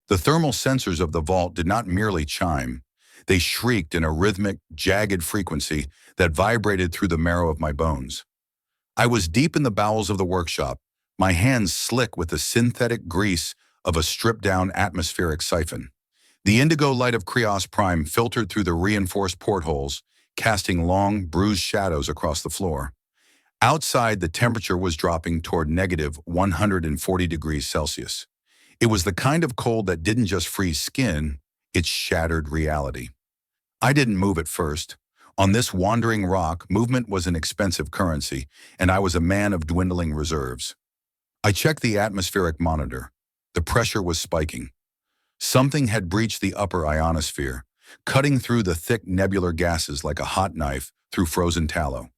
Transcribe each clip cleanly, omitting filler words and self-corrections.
The thermal sensors of the vault did not merely chime. They shrieked in a rhythmic, jagged frequency that vibrated through the marrow of my bones. I was deep in the bowels of the workshop, my hands slick with the synthetic grease of a stripped-down atmospheric siphon. The indigo light of Krios-Prime filtered through the reinforced portholes, casting long, bruised shadows across the floor. Outside, the temperature was dropping toward negative 140 degrees Celsius. It was the kind of cold that didn't just freeze skin, it shattered reality. I didn't move at first. On this wandering rock, movement was an expensive currency, and I was a man of dwindling reserves. I checked the atmospheric monitor. The pressure was spiking. Something had breached the upper ionosphere, cutting through the thick nebular gases like a hot knife through frozen tallow.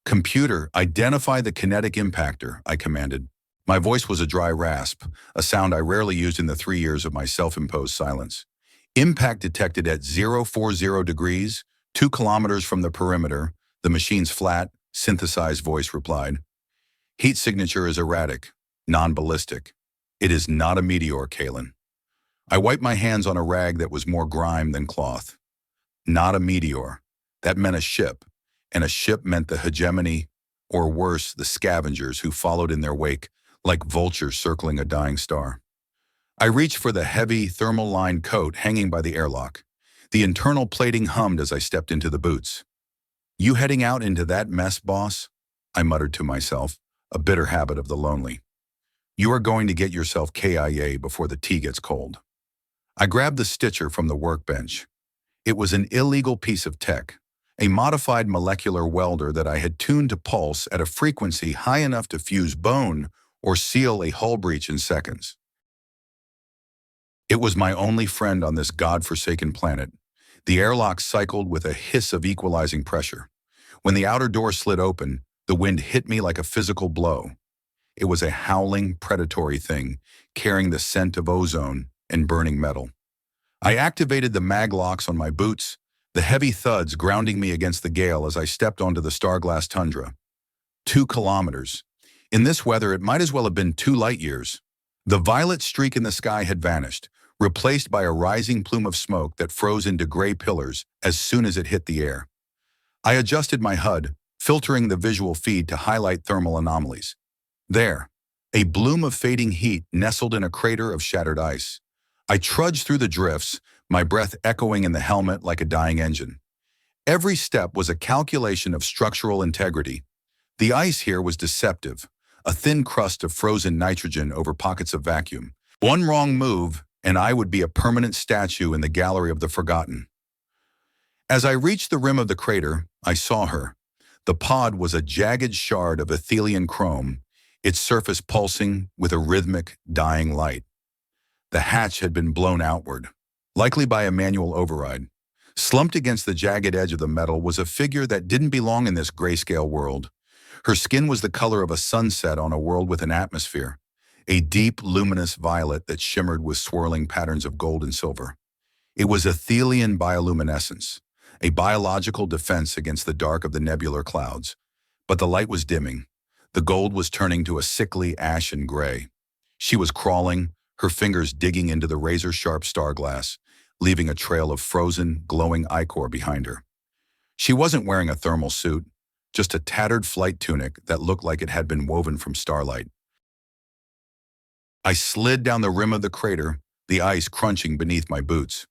"Computer, identify the kinetic impactor," I commanded. My voice was a dry rasp, a sound I rarely used in the 3 years of my self-imposed silence. "Impact detected at 040 degrees, 2 kilometers from the perimeter," the machine's flat, synthesized voice replied. "Heat signature is erratic, non-ballistic. It is not a meteor, Kaelen." I wiped my hands on a rag that was more grime than cloth. Not a meteor. That meant a ship, and a ship meant the hegemony, or worse, the scavengers who followed in their wake, like vultures circling a dying star. I reached for the heavy, thermal-lined coat hanging by the airlock. The internal plating hummed as I stepped into the boots. "You heading out into that mess, boss?" I muttered to myself, a bitter habit of the lonely. "You are going to get yourself KIA before the tea gets cold." I grabbed the stitcher from the workbench. It was an illegal piece of tech, a modified molecular welder that I had tuned to pulse at a frequency high enough to fuse bone or seal a hull breach in seconds. It was my only friend on this god-forsaken planet. The airlock cycled with a hiss of equalizing pressure. When the outer door slid open, the wind hit me like a physical blow. It was a howling, predatory thing, carrying the scent of ozone and burning metal. I activated the mag locks on my boots, the heavy thuds grounding me against the gale as I stepped onto the star-glass tundra. 2 kilometers. In this weather, it might as well have been 2 light years. The violet streak in the sky had vanished, replaced by a rising plume of smoke that froze into gray pillars as soon as it hit the air. I adjusted my HUD, filtering the visual feed to highlight thermal anomalies. There, a bloom of fading heat nestled in a crater of shattered ice. I trudged through the drifts, my breath echoing in the helmet like a dying engine. Every step was a calculation of structural integrity. The ice here was deceptive, a thin crust of frozen nitrogen over pockets of vacuum. One wrong move, and I would be a permanent statue in the gallery of the forgotten. As I reached the rim of the crater, I saw her. The pod was a jagged shard of Athelian chrome, its surface pulsing with a rhythmic, dying light. The hatch had been blown outward, likely by a manual override. Slumped against the jagged edge of the metal was a figure that didn't belong in this grayscale world. Her skin was the color of a sunset on a world with an atmosphere, a deep, luminous violet that shimmered with swirling patterns of gold and silver. It was Athelian bioluminescence, a biological defense against the dark of the nebular clouds. But the light was dimming. The gold was turning to a sickly ashen gray. She was crawling, her fingers digging into the razor-sharp star-glass, leaving a trail of frozen, glowing ichor behind her. She wasn't wearing a thermal suit, just a tattered flight tunic that looked like it had been woven from starlight. I slid down the rim of the crater, the ice crunching beneath my boots.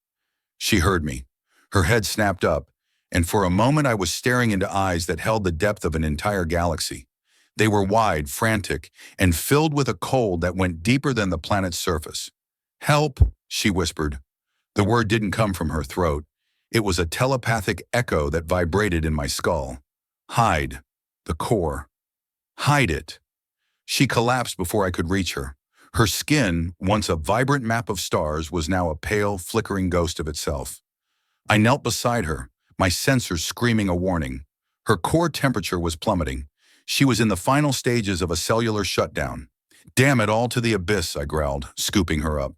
She heard me. Her head snapped up, and for a moment I was staring into eyes that held the depth of an entire galaxy. They were wide, frantic, and filled with a cold that went deeper than the planet's surface. "Help," she whispered. The word didn't come from her throat. It was a telepathic echo that vibrated in my skull. "Hide. The core. Hide it." She collapsed before I could reach her. Her skin, once a vibrant map of stars, was now a pale, flickering ghost of itself. I knelt beside her, my sensors screaming a warning. Her core temperature was plummeting. She was in the final stages of a cellular shutdown. "Damn it all to the abyss," I growled, scooping her up.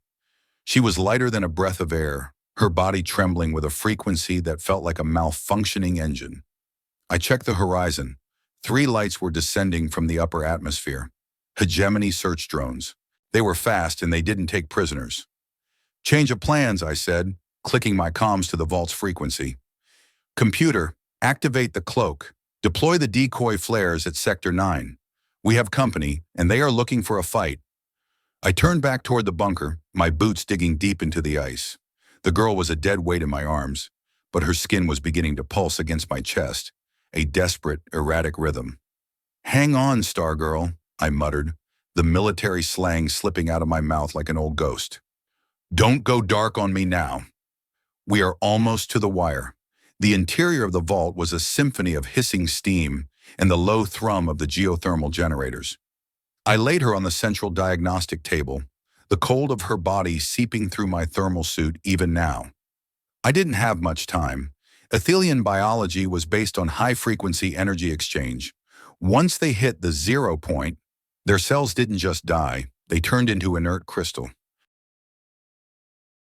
She was lighter than a breath of air, her body trembling with a frequency that felt like a malfunctioning engine. I checked the horizon. 3 lights were descending from the upper atmosphere. Hegemony search drones. They were fast and they didn't take prisoners. Change of plans, I said, clicking my comms to the vault's frequency. Computer, activate the cloak. Deploy the decoy flares at Sector 9. We have company, and they are looking for a fight. I turned back toward the bunker, my boots digging deep into the ice. The girl was a dead weight in my arms, but her skin was beginning to pulse against my chest, a desperate, erratic rhythm. Hang on, Stargirl, I muttered, the military slang slipping out of my mouth like an old ghost. Don't go dark on me now. We are almost to the wire. The interior of the vault was a symphony of hissing steam and the low thrum of the geothermal generators. I laid her on the central diagnostic table, the cold of her body seeping through my thermal suit even now. I didn't have much time. Athelian biology was based on high-frequency energy exchange. Once they hit the 0 point, their cells didn't just die, they turned into inert crystal.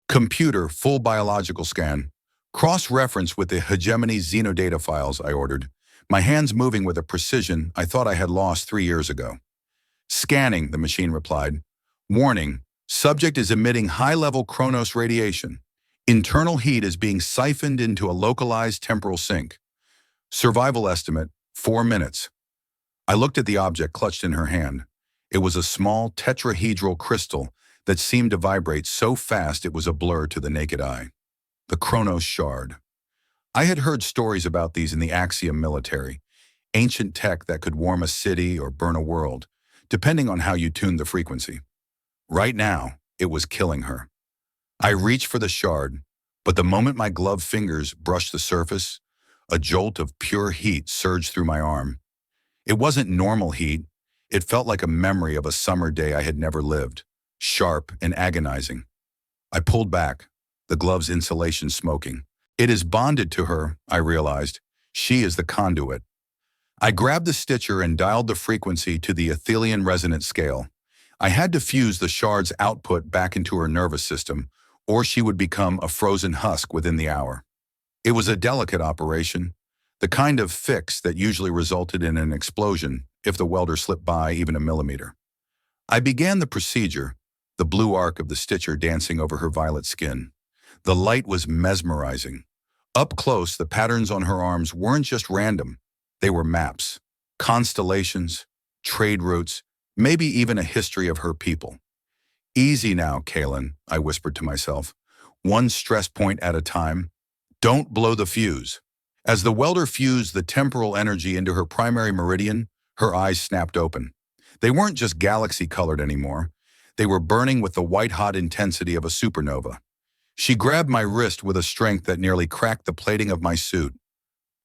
Computer, full biological scan. Cross-reference with the hegemony xenodata files, I ordered, my hands moving with a precision I thought I had lost 3 years ago. Scanning, the machine replied. Warning, subject is emitting high-level Kronos radiation. Internal heat is being siphoned into a localized temporal sink. Survival estimate, 4 minutes. I looked at the object clutched in her hand. It was a small tetrahedral crystal that seemed to vibrate so fast it was a blur to the naked eye. The Kronos shard. I had heard stories about these in the Axiom military, ancient tech that could warm a city or burn a world, depending on how you tuned the frequency. Right now, it was killing her. I reached for the shard, but the moment my gloved fingers brushed the surface, a jolt of pure heat surged through my arm. It wasn't normal heat. It felt like a memory of a summer day I had never lived, sharp and agonizing. I pulled back, the glove's insulation smoking. It is bonded to her, I realized. She is the conduit. I grabbed the stitcher and dialed the frequency to the Athelian resonance scale. I had to fuse the shard's output back into her nervous system, or she would become a frozen husk within the hour. It was a delicate operation, the kind of fix that usually resulted in an explosion if the welder slipped by even a millimeter. I began the procedure, the blue arc of the stitcher dancing over her violet skin. The light was mesmerizing. Up close, the patterns on her arms weren't just random. They were maps, constellations, trade routes, maybe even a history of her people. Easy now, Kaelen, I whispered to myself. One stress point at a time. Don't blow the fuse. As the welder fused the temporal energy into her primary meridian, her eyes snapped open. They weren't just galaxy-colored anymore. They were burning with the white-hot intensity of a supernova. She grabbed my wrist with a strength that nearly cracked the plating of my suit.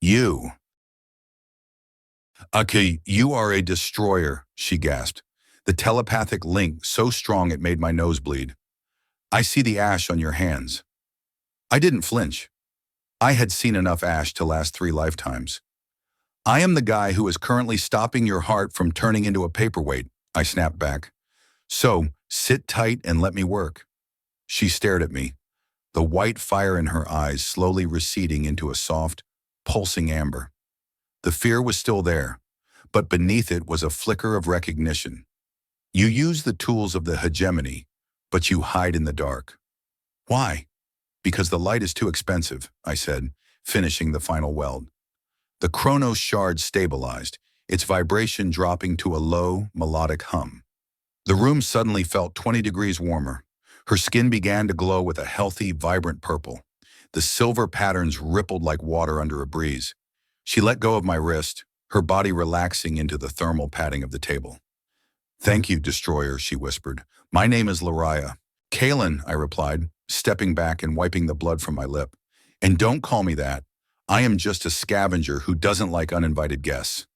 You. Okay, you are a destroyer, she gasped, the telepathic link so strong it made my nose bleed. I see the ash on your hands. I didn't flinch. I had seen enough ash to last 3 lifetimes. I am the guy who is currently stopping your heart from turning into a paperweight, I snapped back. So, sit tight and let me work. She stared at me, the white fire in her eyes slowly receding into a soft, pulsing amber. The fear was still there, but beneath it was a flicker of recognition. You use the tools of the hegemony, but you hide in the dark. Why? Because the light is too expensive, I said, finishing the final weld. The Kronos shard stabilized, its vibration dropping to a low, melodic hum. The room suddenly felt 20 degrees warmer. Her skin began to glow with a healthy, vibrant purple. The silver patterns rippled like water under a breeze. She let go of my wrist, her body relaxing into the thermal padding of the table. Thank you, Destroyer, she whispered. My name is Lariah. Kaelen, I replied, stepping back and wiping the blood from my lip. And don't call me that. I am just a scavenger who doesn't like uninvited guests.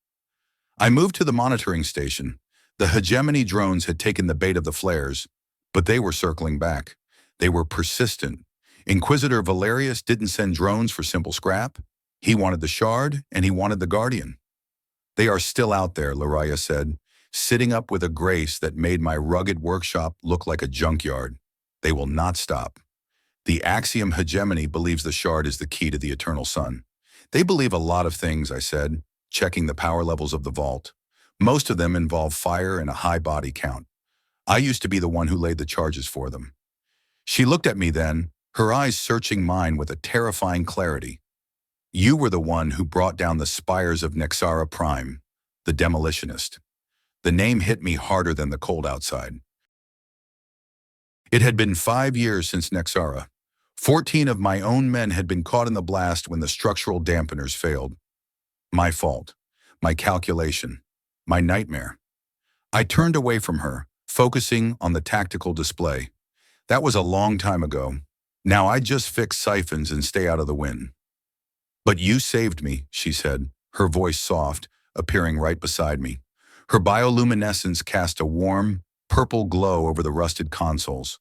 I moved to the monitoring station. The hegemony drones had taken the bait of the flares, but they were circling back. They were persistent. Inquisitor Valerius didn't send drones for simple scrap. He wanted the shard, and he wanted the Guardian. They are still out there, Lariah said, sitting up with a grace that made my rugged workshop look like a junkyard. They will not stop. The Axiom hegemony believes the shard is the key to the eternal sun. They believe a lot of things, I said, checking the power levels of the vault. Most of them involve fire and a high body count. I used to be the one who laid the charges for them. She looked at me then, her eyes searching mine with a terrifying clarity. You were the one who brought down the spires of Krios-Prime, the demolitionist. The name hit me harder than the cold outside. It had been 5 years since Krios. 14 of my own men had been caught in the blast when the structural dampeners failed. My fault. My calculation. My nightmare. I turned away from her, focusing on the tactical display. That was a long time ago. Now I just fix siphons and stay out of the wind. But you saved me, she said, her voice soft, appearing right beside me. Her bioluminescence cast a warm, purple glow over the rusted consoles.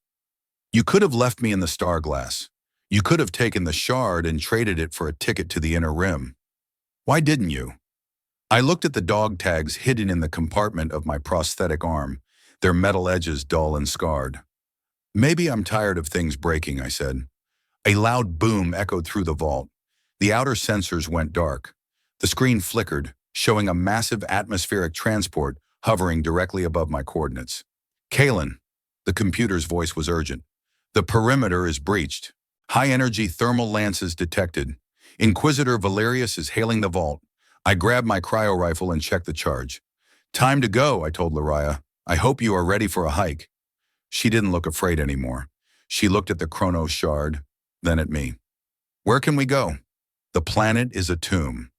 You could have left me in the star glass. You could have taken the shard and traded it for a ticket to the inner rim. Why didn't you? I looked at the dog tags hidden in the compartment of my prosthetic arm, their metal edges dull and scarred. Maybe I'm tired of things breaking, I said. A loud boom echoed through the vault. The outer sensors went dark. The screen flickered, showing a massive atmospheric transport hovering directly above my coordinates. Kaelen, the computer's voice was urgent. The perimeter is breached. High-energy thermal lances detected. Inquisitor Valerius is hailing the vault. I grabbed my cryo rifle and checked the charge. Time to go, I told Laria. I hope you are ready for a hike. She didn't look afraid anymore. She looked at the Chronos shard, then at me. Where can we go? The planet is a tomb.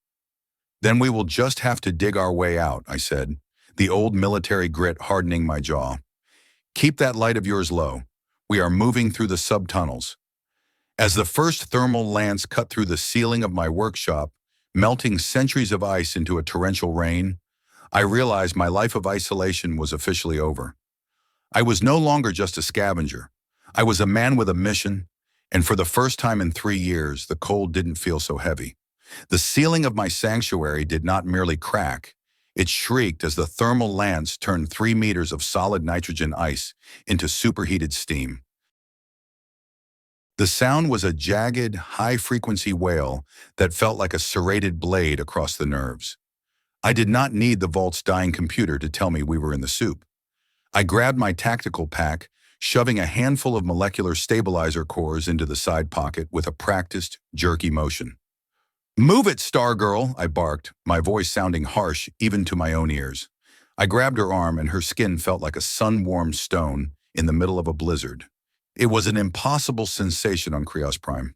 Then we will just have to dig our way out, I said, the old military grit hardening my jaw. Keep that light of yours low. We are moving through the subtunnels. As the first thermal lance cut through the ceiling of my workshop, melting centuries of ice into a torrential rain, I realized my life of isolation was officially over. I was no longer just a scavenger. I was a man with a mission, and for the first time in 3 years, the cold didn't feel so heavy. The ceiling of my sanctuary did not merely crack. It shrieked as the thermal lance turned 3 meters of solid nitrogen ice into superheated steam. The sound was a jagged, high-frequency wail that felt like a serrated blade across the nerves. I did not need the vault's dying computer to tell me we were in the soup. I grabbed my tactical pack, shoving a handful of molecular stabilizer cores into the side pocket with a practiced, jerky motion. Move it, Stargirl, I barked, my voice sounding harsh even to my own ears. I grabbed her arm and her skin felt like a sun-warmed stone in the middle of a blizzard. It was an impossible sensation on Krios-Prime.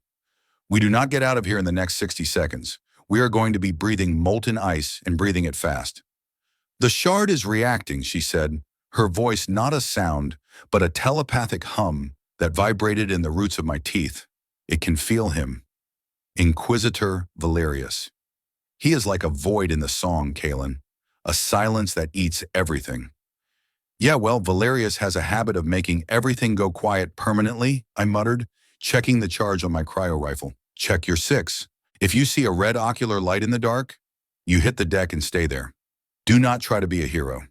We do not get out of here in the next 60 seconds. We are going to be breathing molten ice and breathing it fast. The shard is reacting, she said, her voice not a sound, but a telepathic hum that vibrated in the roots of my teeth. It can feel him. Inquisitor Valerius. He is like a void in the song, Kaelen, a silence that eats everything. Yeah, well, Valerius has a habit of making everything go quiet permanently, I muttered, checking the charge on my cryo rifle. Check your 6. If you see a red ocular light in the dark, you hit the deck and stay there. Do not try to be a hero.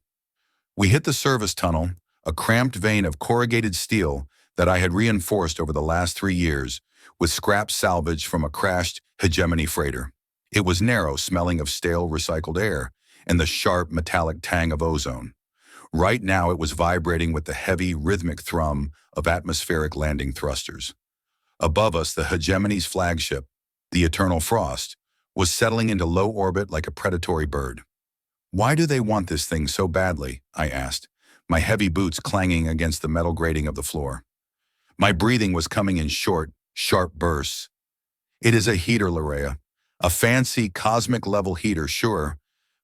We hit the service tunnel, a cramped vein of corrugated steel that I had reinforced over the last 3 years with scrap salvage from a crashed hegemony freighter. It was narrow, smelling of stale recycled air and the sharp metallic tang of ozone. Right now it was vibrating with the heavy, rhythmic thrum of atmospheric landing thrusters. Above us, the hegemony's flagship, the Eternal Frost, was settling into low orbit like a predatory bird. Why do they want this thing so badly? I asked, my heavy boots clanging against the metal grating of the floor. My breathing was coming in short, sharp bursts. It is a heater, Laria. A fancy, cosmic-level heater, sure,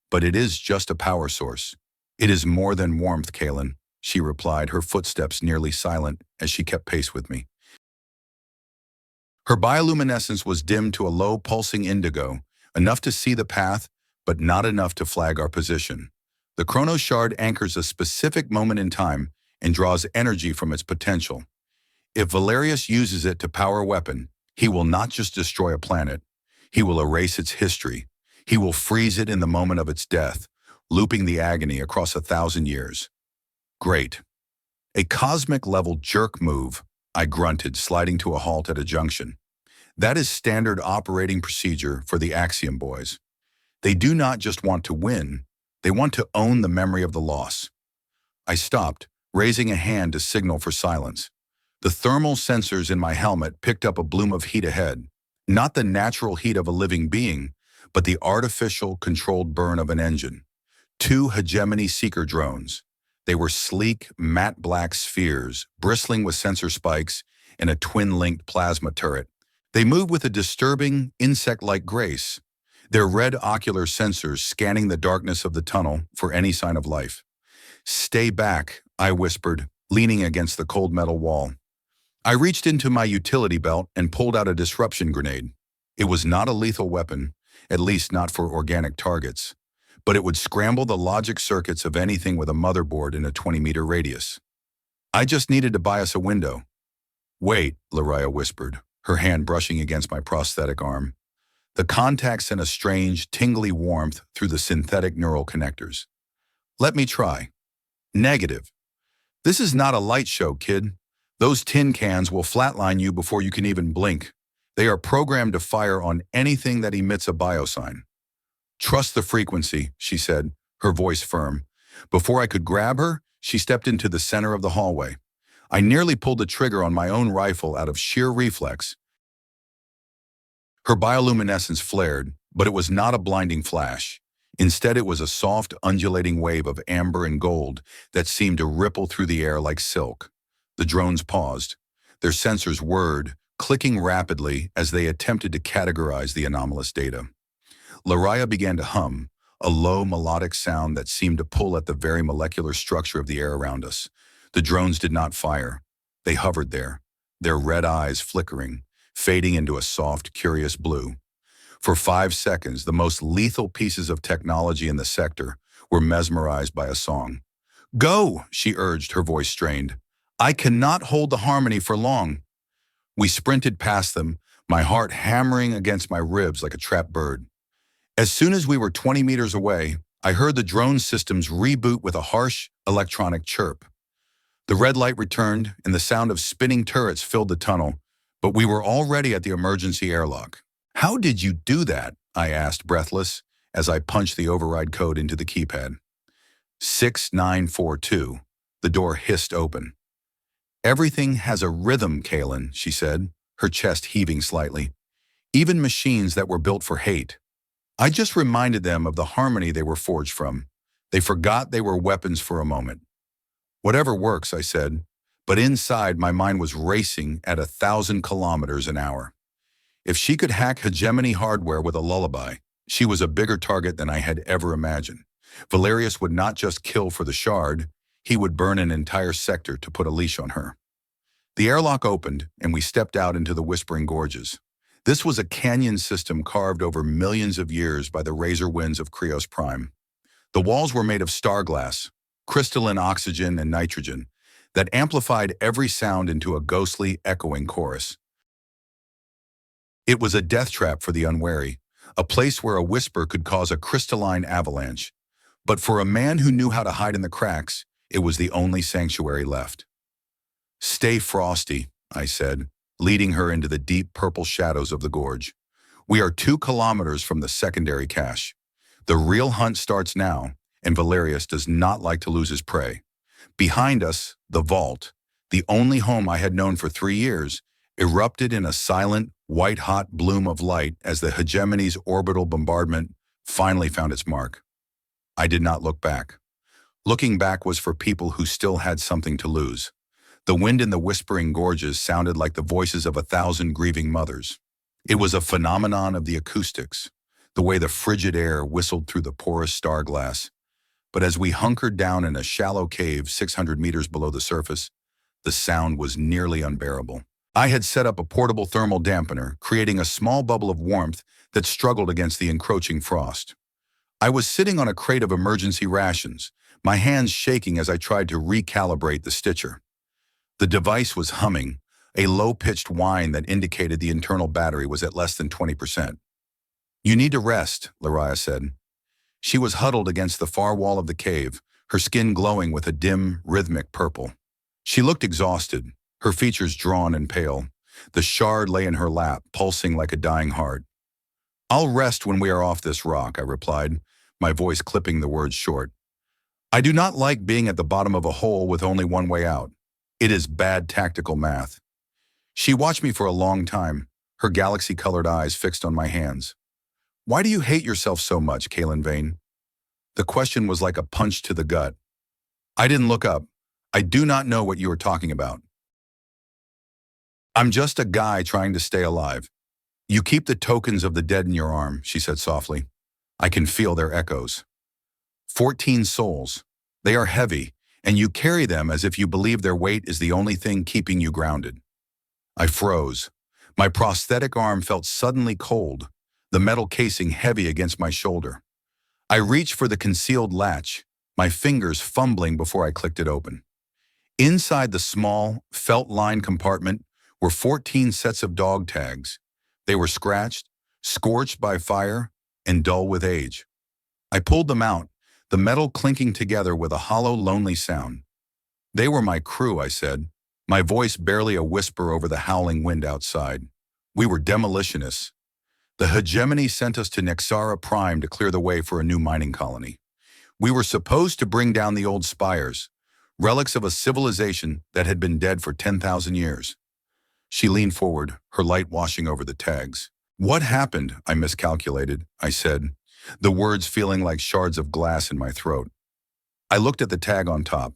but it is just a power source. It is more than warmth, Kaelen, she replied, her footsteps nearly silent as she kept pace with me. Her bioluminescence was dimmed to a low pulsing indigo, enough to see the path, but not enough to flag our position. The Chronos shard anchors a specific moment in time and draws energy from its potential. If Valerius uses it to power a weapon, he will not just destroy a planet, he will erase its history. He will freeze it in the moment of its death, looping the agony across 1,000 years. Great. A cosmic-level jerk move, I grunted, sliding to a halt at a junction. That is standard operating procedure for the Axiom boys. They do not just want to win, they want to own the memory of the loss. I stopped, raising a hand to signal for silence. The thermal sensors in my helmet picked up a bloom of heat ahead. Not the natural heat of a living being, but the artificial, controlled burn of an engine. Two hegemony seeker drones. They were sleek, matte black spheres, bristling with sensor spikes and a twin-linked plasma turret. They moved with a disturbing, insect-like grace, their red ocular sensors scanning the darkness of the tunnel for any sign of life. "Stay back," I whispered, leaning against the cold metal wall. I reached into my utility belt and pulled out a disruption grenade. It was not a lethal weapon, at least not for organic targets, but it would scramble the logic circuits of anything with a motherboard in a 20-meter radius. I just needed to buy us a window. "Wait," Lariah whispered, her hand brushing against my prosthetic arm. The contact sent a strange, tingly warmth through the synthetic neural connectors. "Let me try." "Negative. This is not a light show, kid. Those tin cans will flatline you before you can even blink. They are programmed to fire on anything that emits a biosign." "Trust the frequency," she said, her voice firm. Before I could grab her, she stepped into the center of the hallway. I nearly pulled the trigger on my own rifle out of sheer reflex. Her bioluminescence flared, but it was not a blinding flash. Instead, it was a soft, undulating wave of amber and gold that seemed to ripple through the air like silk. The drones paused, their sensors whirred, clicking rapidly as they attempted to categorize the anomalous data. Lariah began to hum, a low melodic sound that seemed to pull at the very molecular structure of the air around us. The drones did not fire. They hovered there, their red eyes flickering, fading into a soft, curious blue. For 5 seconds, the most lethal pieces of technology in the sector were mesmerized by a song. "Go," she urged, her voice strained. "I cannot hold the harmony for long." We sprinted past them, my heart hammering against my ribs like a trapped bird. As soon as we were 20 meters away, I heard the drone systems reboot with a harsh, electronic chirp. The red light returned, and the sound of spinning turrets filled the tunnel, but we were already at the emergency airlock. "How did you do that?" I asked, breathless, as I punched the override code into the keypad. 6942. The door hissed open. "Everything has a rhythm, Kaelen," she said, her chest heaving slightly. "Even machines that were built for hate." I just reminded them of the harmony they were forged from. They forgot they were weapons for a moment. "Whatever works," I said, but inside my mind was racing at 1,000 kilometers an hour. If she could hack hegemony hardware with a lullaby, she was a bigger target than I had ever imagined. Valerius would not just kill for the shard, he would burn an entire sector to put a leash on her. The airlock opened, and we stepped out into the Whispering Gorges. This was a canyon system carved over millions of years by the razor winds of Krios-Prime. The walls were made of star glass, crystalline oxygen and nitrogen, that amplified every sound into a ghostly, echoing chorus. It was a death trap for the unwary, a place where a whisper could cause a crystalline avalanche. But for a man who knew how to hide in the cracks, it was the only sanctuary left. "Stay frosty," I said, leading her into the deep purple shadows of the gorge. "We are 2 kilometers from the secondary cache. The real hunt starts now, and Valerius does not like to lose his prey." Behind us, the vault, the only home I had known for 3 years, erupted in a silent, white-hot bloom of light as the hegemony's orbital bombardment finally found its mark. I did not look back. Looking back was for people who still had something to lose. The wind in the Whispering Gorges sounded like the voices of 1,000 grieving mothers. It was a phenomenon of the acoustics, the way the frigid air whistled through the porous star glass. But as we hunkered down in a shallow cave 600 meters below the surface, the sound was nearly unbearable. I had set up a portable thermal dampener, creating a small bubble of warmth that struggled against the encroaching frost. I was sitting on a crate of emergency rations, my hands shaking as I tried to recalibrate the stitcher. The device was humming, a low-pitched whine that indicated the internal battery was at less than 20%. "You need to rest," Lariah said. She was huddled against the far wall of the cave, her skin glowing with a dim, rhythmic purple. She looked exhausted, her features drawn and pale. The shard lay in her lap, pulsing like a dying heart. "I'll rest when we are off this rock," I replied, my voice clipping the words short. "I do not like being at the bottom of a hole with only one way out. It is bad tactical math. She watched me for a long time, her galaxy-colored eyes fixed on my hands. Why do you hate yourself so much, Kaelen Vane? The question was like a punch to the gut. I didn't look up. I do not know what you are talking about. I'm just a guy trying to stay alive. You keep the tokens of the dead in your arm, she said softly. I can feel their echoes. 14 souls. They are heavy, and you carry them as if you believe their weight is the only thing keeping you grounded. I froze. My prosthetic arm felt suddenly cold, the metal casing heavy against my shoulder. I reached for the concealed latch, my fingers fumbling before I clicked it open. Inside the small, felt-lined compartment were 14 sets of dog tags. They were scratched, scorched by fire, and dull with age. I pulled them out, the metal clinking together with a hollow, lonely sound. They were my crew, I said, my voice barely a whisper over the howling wind outside. We were demolitionists. The hegemony sent us to Krios-Prime to clear the way for a new mining colony. We were supposed to bring down the old spires, relics of a civilization that had been dead for 10,000 years. She leaned forward, her light washing over the tags. What happened? I miscalculated, I said, the words feeling like shards of glass in my throat. I looked at the tag on top.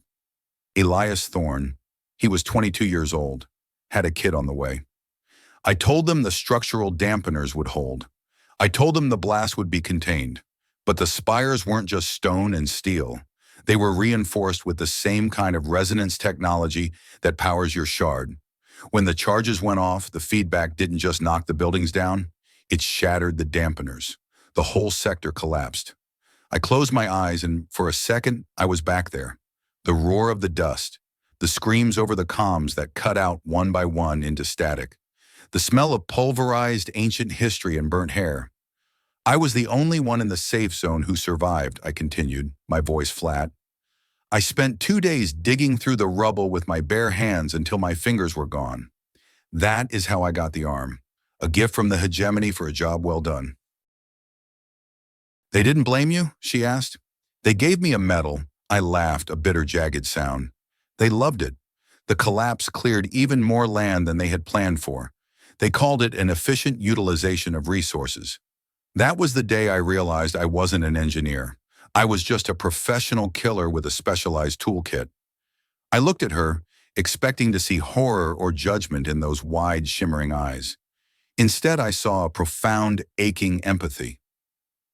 Elias Thorne. He was 22 years old, had a kid on the way. I told them the structural dampeners would hold. I told them the blast would be contained. But the spires weren't just stone and steel. They were reinforced with the same kind of resonance technology that powers your shard. When the charges went off, the feedback didn't just knock the buildings down, it shattered the dampeners. The whole sector collapsed. I closed my eyes and for a second, I was back there. The roar of the dust, the screams over the comms that cut out one by one into static, the smell of pulverized ancient history and burnt hair. I was the only one in the safe zone who survived, I continued, my voice flat. I spent 2 days digging through the rubble with my bare hands until my fingers were gone. That is how I got the arm, a gift from the hegemony for a job well done. They didn't blame you? She asked. They gave me a medal. I laughed, a bitter, jagged sound. They loved it. The collapse cleared even more land than they had planned for. They called it an efficient utilization of resources. That was the day I realized I wasn't an engineer. I was just a professional killer with a specialized toolkit. I looked at her, expecting to see horror or judgment in those wide, shimmering eyes. Instead, I saw a profound, aching empathy.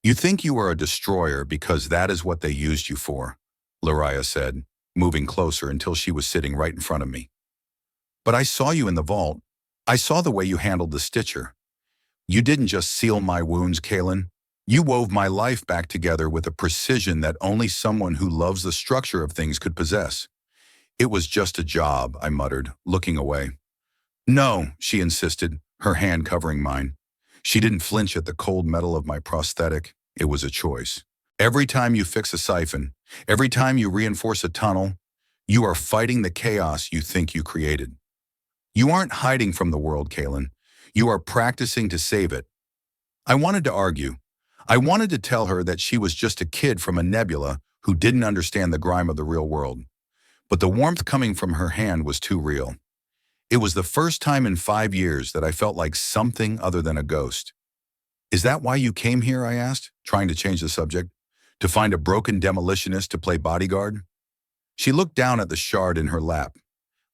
You think you are a destroyer because that is what they used you for, Lariah said, moving closer until she was sitting right in front of me. But I saw you in the vault. I saw the way you handled the stitcher. You didn't just seal my wounds, Kaelen. You wove my life back together with a precision that only someone who loves the structure of things could possess. It was just a job, I muttered, looking away. No, she insisted, her hand covering mine. She didn't flinch at the cold metal of my prosthetic. It was a choice. Every time you fix a siphon, every time you reinforce a tunnel, you are fighting the chaos you think you created. You aren't hiding from the world, Kaelen. You are practicing to save it. I wanted to argue. I wanted to tell her that she was just a kid from a nebula who didn't understand the grime of the real world. But the warmth coming from her hand was too real. It was the first time in 5 years that I felt like something other than a ghost. Is that why you came here, I asked, trying to change the subject? To find a broken demolitionist to play bodyguard? She looked down at the shard in her lap.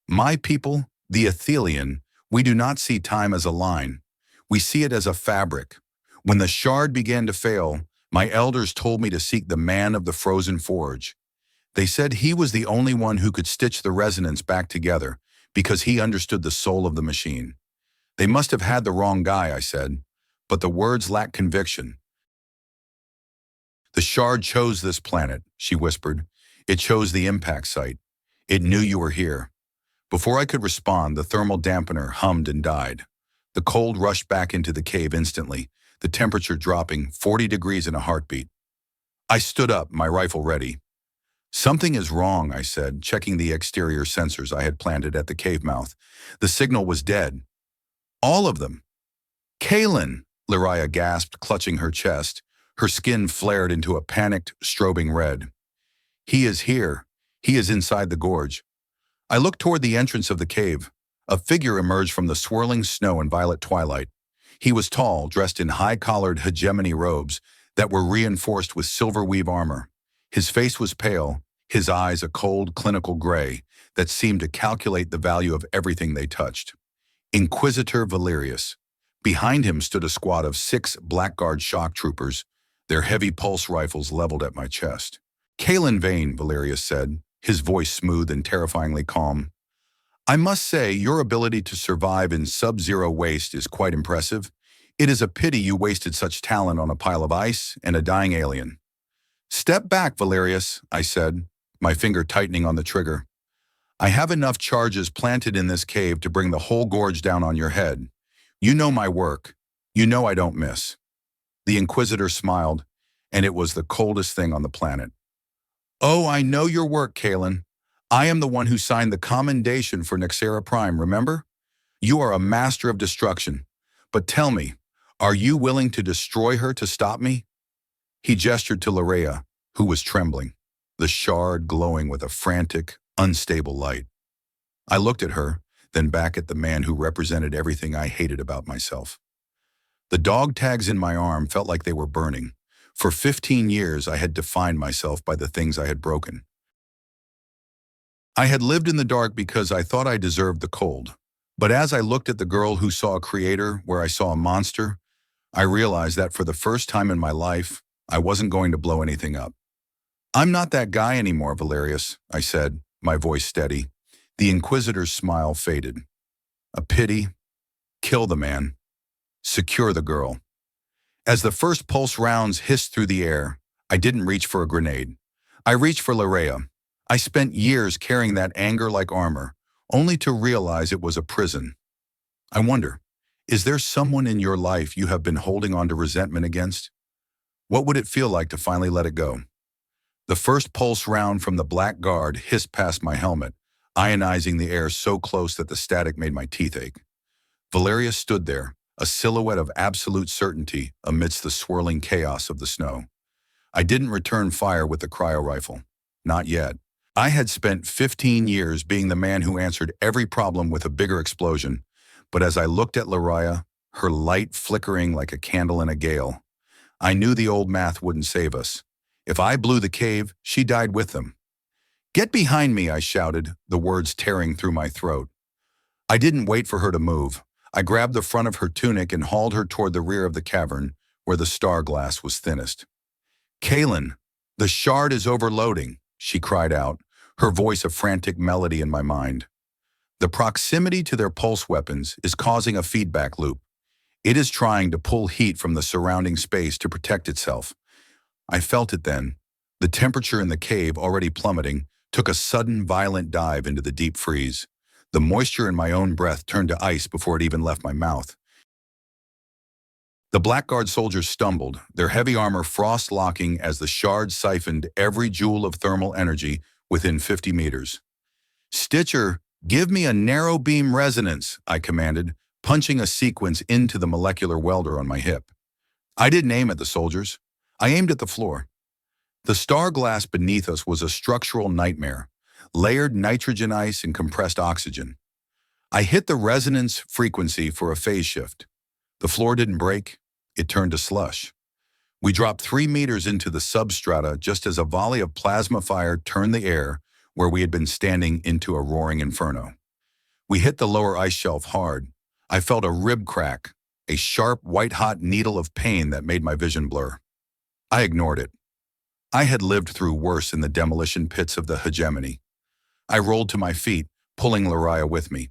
My people, the Athelian, we do not see time as a line. We see it as a fabric. When the shard began to fail, my elders told me to seek the man of the frozen forge. They said he was the only one who could stitch the resonance back together because he understood the soul of the machine. They must have had the wrong guy, I said, but the words lacked conviction. The shard chose this planet, she whispered. It chose the impact site. It knew you were here. Before I could respond, the thermal dampener hummed and died. The cold rushed back into the cave instantly, the temperature dropping 40 degrees in a heartbeat. I stood up, my rifle ready. Something is wrong, I said, checking the exterior sensors I had planted at the cave mouth. The signal was dead. All of them. Kaelen, Lariah gasped, clutching her chest. Her skin flared into a panicked, strobing red. He is here. He is inside the gorge. I looked toward the entrance of the cave. A figure emerged from the swirling snow and violet twilight. He was tall, dressed in high-collared hegemony robes that were reinforced with silver weave armor. His face was pale, his eyes a cold, clinical gray that seemed to calculate the value of everything they touched. Inquisitor Valerius. Behind him stood a squad of 6 blackguard shock troopers, their heavy pulse rifles leveled at my chest. Kaelen Vane, Valerius said, his voice smooth and terrifyingly calm. I must say, your ability to survive in sub-zero waste is quite impressive. It is a pity you wasted such talent on a pile of ice and a dying alien. Step back, Valerius, I said, my finger tightening on the trigger. I have enough charges planted in this cave to bring the whole gorge down on your head. You know my work. You know I don't miss. The Inquisitor smiled, and it was the coldest thing on the planet. Oh, I know your work, Kaelen. I am the one who signed the commendation for Krios-Prime, remember? You are a master of destruction. But tell me, are you willing to destroy her to stop me? He gestured to Lareya, who was trembling, the shard glowing with a frantic, unstable light. I looked at her, then back at the man who represented everything I hated about myself. The dog tags in my arm felt like they were burning. For 15 years, I had defined myself by the things I had broken. I had lived in the dark because I thought I deserved the cold. But as I looked at the girl who saw a creator where I saw a monster, I realized that for the first time in my life, I wasn't going to blow anything up. I'm not that guy anymore, Valerius, I said, my voice steady. The Inquisitor's smile faded. A pity. Kill the man. Secure the girl. As the first pulse rounds hissed through the air, I didn't reach for a grenade. I reached for Lareya. I spent years carrying that anger like armor, only to realize it was a prison. I wonder, is there someone in your life you have been holding on to resentment against? What would it feel like to finally let it go? The first pulse round from the black guard hissed past my helmet, ionizing the air so close that the static made my teeth ache. Valerius stood there, a silhouette of absolute certainty amidst the swirling chaos of the snow. I didn't return fire with the cryo rifle. Not yet. I had spent 15 years being the man who answered every problem with a bigger explosion, but as I looked at Lareya, her light flickering like a candle in a gale, I knew the old math wouldn't save us. If I blew the cave, she died with them. Get behind me, I shouted, the words tearing through my throat. I didn't wait for her to move. I grabbed the front of her tunic and hauled her toward the rear of the cavern, where the star glass was thinnest. Kaelen, the shard is overloading, she cried out, her voice a frantic melody in my mind. The proximity to their pulse weapons is causing a feedback loop. It is trying to pull heat from the surrounding space to protect itself. I felt it then. The temperature in the cave, already plummeting, took a sudden, violent dive into the deep freeze. The moisture in my own breath turned to ice before it even left my mouth. The Blackguard soldiers stumbled, their heavy armor frost-locking as the shard siphoned every joule of thermal energy within 50 meters. Stitcher, give me a narrow beam resonance, I commanded, punching a sequence into the molecular welder on my hip. I didn't aim at the soldiers. I aimed at the floor. The star glass beneath us was a structural nightmare, layered nitrogen ice and compressed oxygen. I hit the resonance frequency for a phase shift. The floor didn't break, it turned to slush. We dropped 3 meters into the substrata just as a volley of plasma fire turned the air where we had been standing into a roaring inferno. We hit the lower ice shelf hard. I felt a rib crack, a sharp, white-hot needle of pain that made my vision blur. I ignored it. I had lived through worse in the demolition pits of the hegemony. I rolled to my feet, pulling Lareya with me.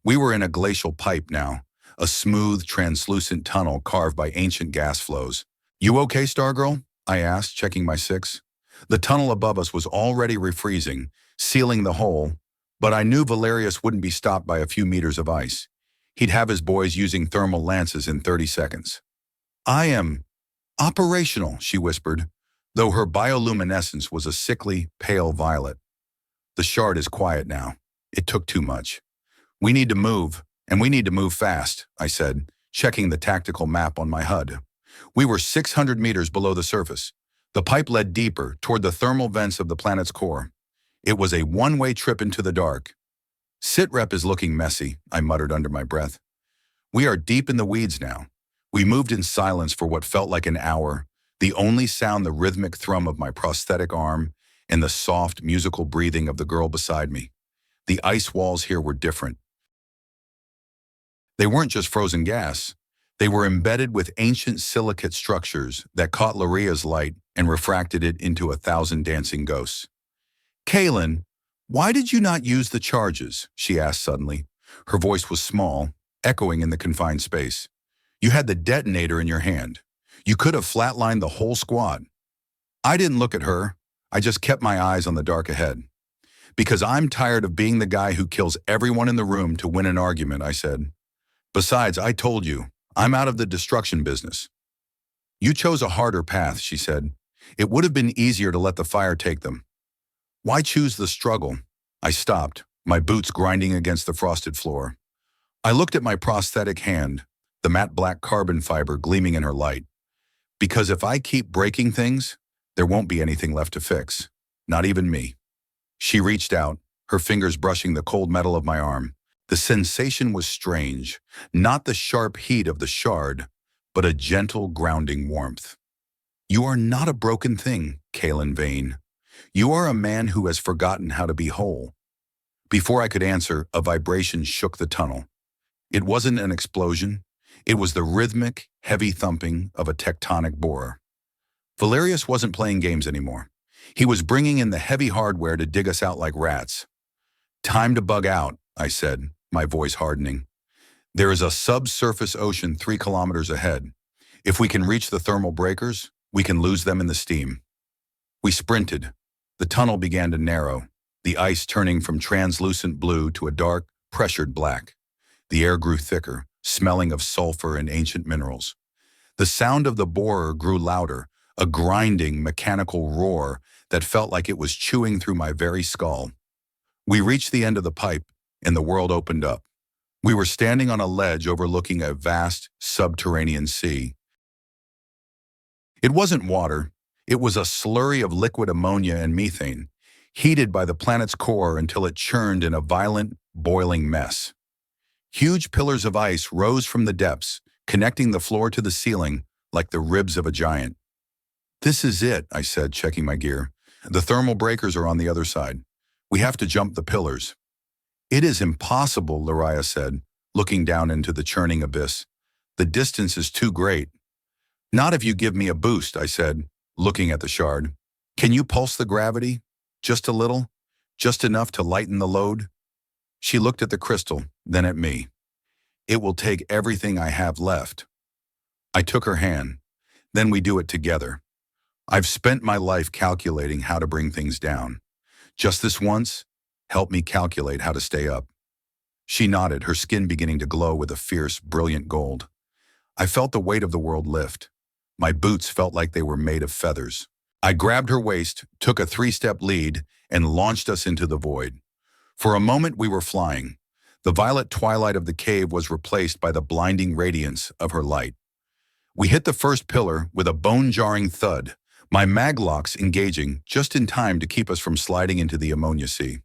We were in a glacial pipe now, a smooth, translucent tunnel carved by ancient gas flows. You okay, Stargirl? I asked, checking my 6. The tunnel above us was already refreezing, sealing the hole, but I knew Valerius wouldn't be stopped by a few meters of ice. He'd have his boys using thermal lances in 30 seconds. I am operational, she whispered, though her bioluminescence was a sickly, pale violet. The shard is quiet now. It took too much. We need to move, and we need to move fast, I said, checking the tactical map on my HUD. We were 600 meters below the surface. The pipe led deeper, toward the thermal vents of the planet's core. It was a one-way trip into the dark. Sitrep is looking messy, I muttered under my breath. We are deep in the weeds now. We moved in silence for what felt like an hour, the only sound the rhythmic thrum of my prosthetic arm and the soft, musical breathing of the girl beside me. The ice walls here were different. They weren't just frozen gas. They were embedded with ancient silicate structures that caught Laria's light and refracted it into 1,000 dancing ghosts. Kaelen, why did you not use the charges? She asked suddenly. Her voice was small, echoing in the confined space. You had the detonator in your hand. You could have flatlined the whole squad. I didn't look at her. I just kept my eyes on the dark ahead. Because I'm tired of being the guy who kills everyone in the room to win an argument, I said. Besides, I told you, I'm out of the destruction business. You chose a harder path, she said. It would have been easier to let the fire take them. Why choose the struggle? I stopped, my boots grinding against the frosted floor. I looked at my prosthetic hand, the matte black carbon fiber gleaming in her light. Because if I keep breaking things, there won't be anything left to fix. Not even me. She reached out, her fingers brushing the cold metal of my arm. The sensation was strange, not the sharp heat of the shard, but a gentle, grounding warmth. You are not a broken thing, Kaelen Vane. You are a man who has forgotten how to be whole. Before I could answer, a vibration shook the tunnel. It wasn't an explosion. It was the rhythmic, heavy thumping of a tectonic borer. Valerius wasn't playing games anymore. He was bringing in the heavy hardware to dig us out like rats. Time to bug out, I said, my voice hardening. There is a subsurface ocean 3 kilometers ahead. If we can reach the thermal breakers, we can lose them in the steam. We sprinted. The tunnel began to narrow, the ice turning from translucent blue to a dark, pressured black. The air grew thicker, smelling of sulfur and ancient minerals. The sound of the borer grew louder, a grinding, mechanical roar that felt like it was chewing through my very skull. We reached the end of the pipe, and the world opened up. We were standing on a ledge overlooking a vast, subterranean sea. It wasn't water. It was a slurry of liquid ammonia and methane, heated by the planet's core until it churned in a violent, boiling mess. Huge pillars of ice rose from the depths, connecting the floor to the ceiling like the ribs of a giant. This is it, I said, checking my gear. The thermal breakers are on the other side. We have to jump the pillars. It is impossible, Laria said, looking down into the churning abyss. The distance is too great. Not if you give me a boost, I said, looking at the shard. Can you pulse the gravity? Just a little? Just enough to lighten the load? She looked at the crystal, then at me. It will take everything I have left. I took her hand. Then we do it together. I've spent my life calculating how to bring things down. Just this once, help me calculate how to stay up. She nodded, her skin beginning to glow with a fierce, brilliant gold. I felt the weight of the world lift. My boots felt like they were made of feathers. I grabbed her waist, took a 3-step lead, and launched us into the void. For a moment we were flying. The violet twilight of the cave was replaced by the blinding radiance of her light. We hit the first pillar with a bone-jarring thud, my maglocks engaging just in time to keep us from sliding into the ammonia sea.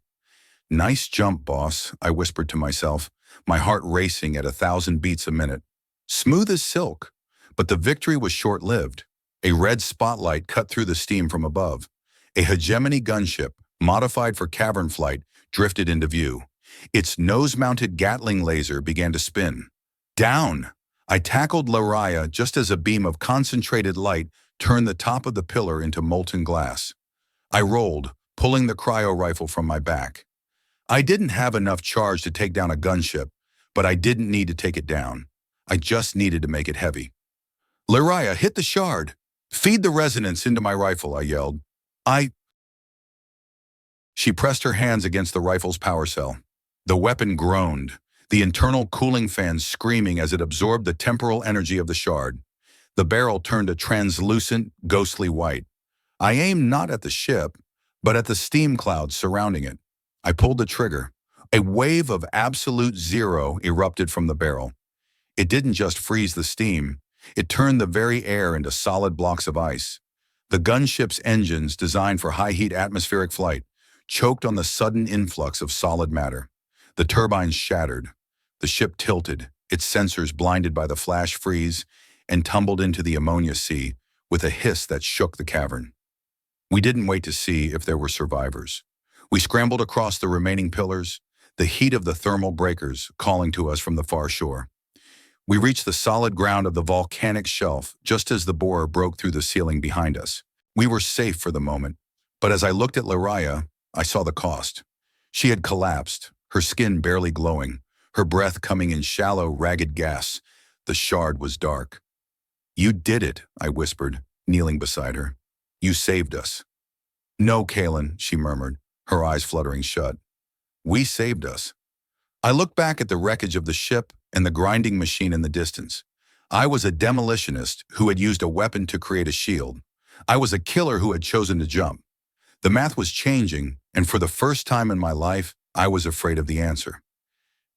Nice jump, boss, I whispered to myself, my heart racing at 1,000 beats a minute. Smooth as silk, but the victory was short-lived. A red spotlight cut through the steam from above. A hegemony gunship, modified for cavern flight, drifted into view. Its nose-mounted Gatling laser began to spin. Down! I tackled Laria just as a beam of concentrated light turned the top of the pillar into molten glass. I rolled, pulling the cryo rifle from my back. I didn't have enough charge to take down a gunship, but I didn't need to take it down. I just needed to make it heavy. Laria, hit the shard. Feed the resonance into my rifle, I yelled. She pressed her hands against the rifle's power cell. The weapon groaned, the internal cooling fan screaming as it absorbed the temporal energy of the shard. The barrel turned a translucent, ghostly white. I aimed not at the ship, but at the steam clouds surrounding it. I pulled the trigger. A wave of absolute zero erupted from the barrel. It didn't just freeze the steam, it turned the very air into solid blocks of ice. The gunship's engines, designed for high-heat atmospheric flight, choked on the sudden influx of solid matter. The turbines shattered. The ship tilted, its sensors blinded by the flash freeze, and tumbled into the ammonia sea with a hiss that shook the cavern. We didn't wait to see if there were survivors. We scrambled across the remaining pillars, the heat of the thermal breakers calling to us from the far shore. We reached the solid ground of the volcanic shelf just as the borer broke through the ceiling behind us. We were safe for the moment, but as I looked at Laraya, I saw the cost. She had collapsed, her skin barely glowing, her breath coming in shallow, ragged gasps. The shard was dark. "You did it," I whispered, kneeling beside her. "You saved us." "No, Kaelen," she murmured, her eyes fluttering shut. "We saved us." I looked back at the wreckage of the ship and the grinding machine in the distance. I was a demolitionist who had used a weapon to create a shield. I was a killer who had chosen to jump. The math was changing, and for the first time in my life, I was afraid of the answer.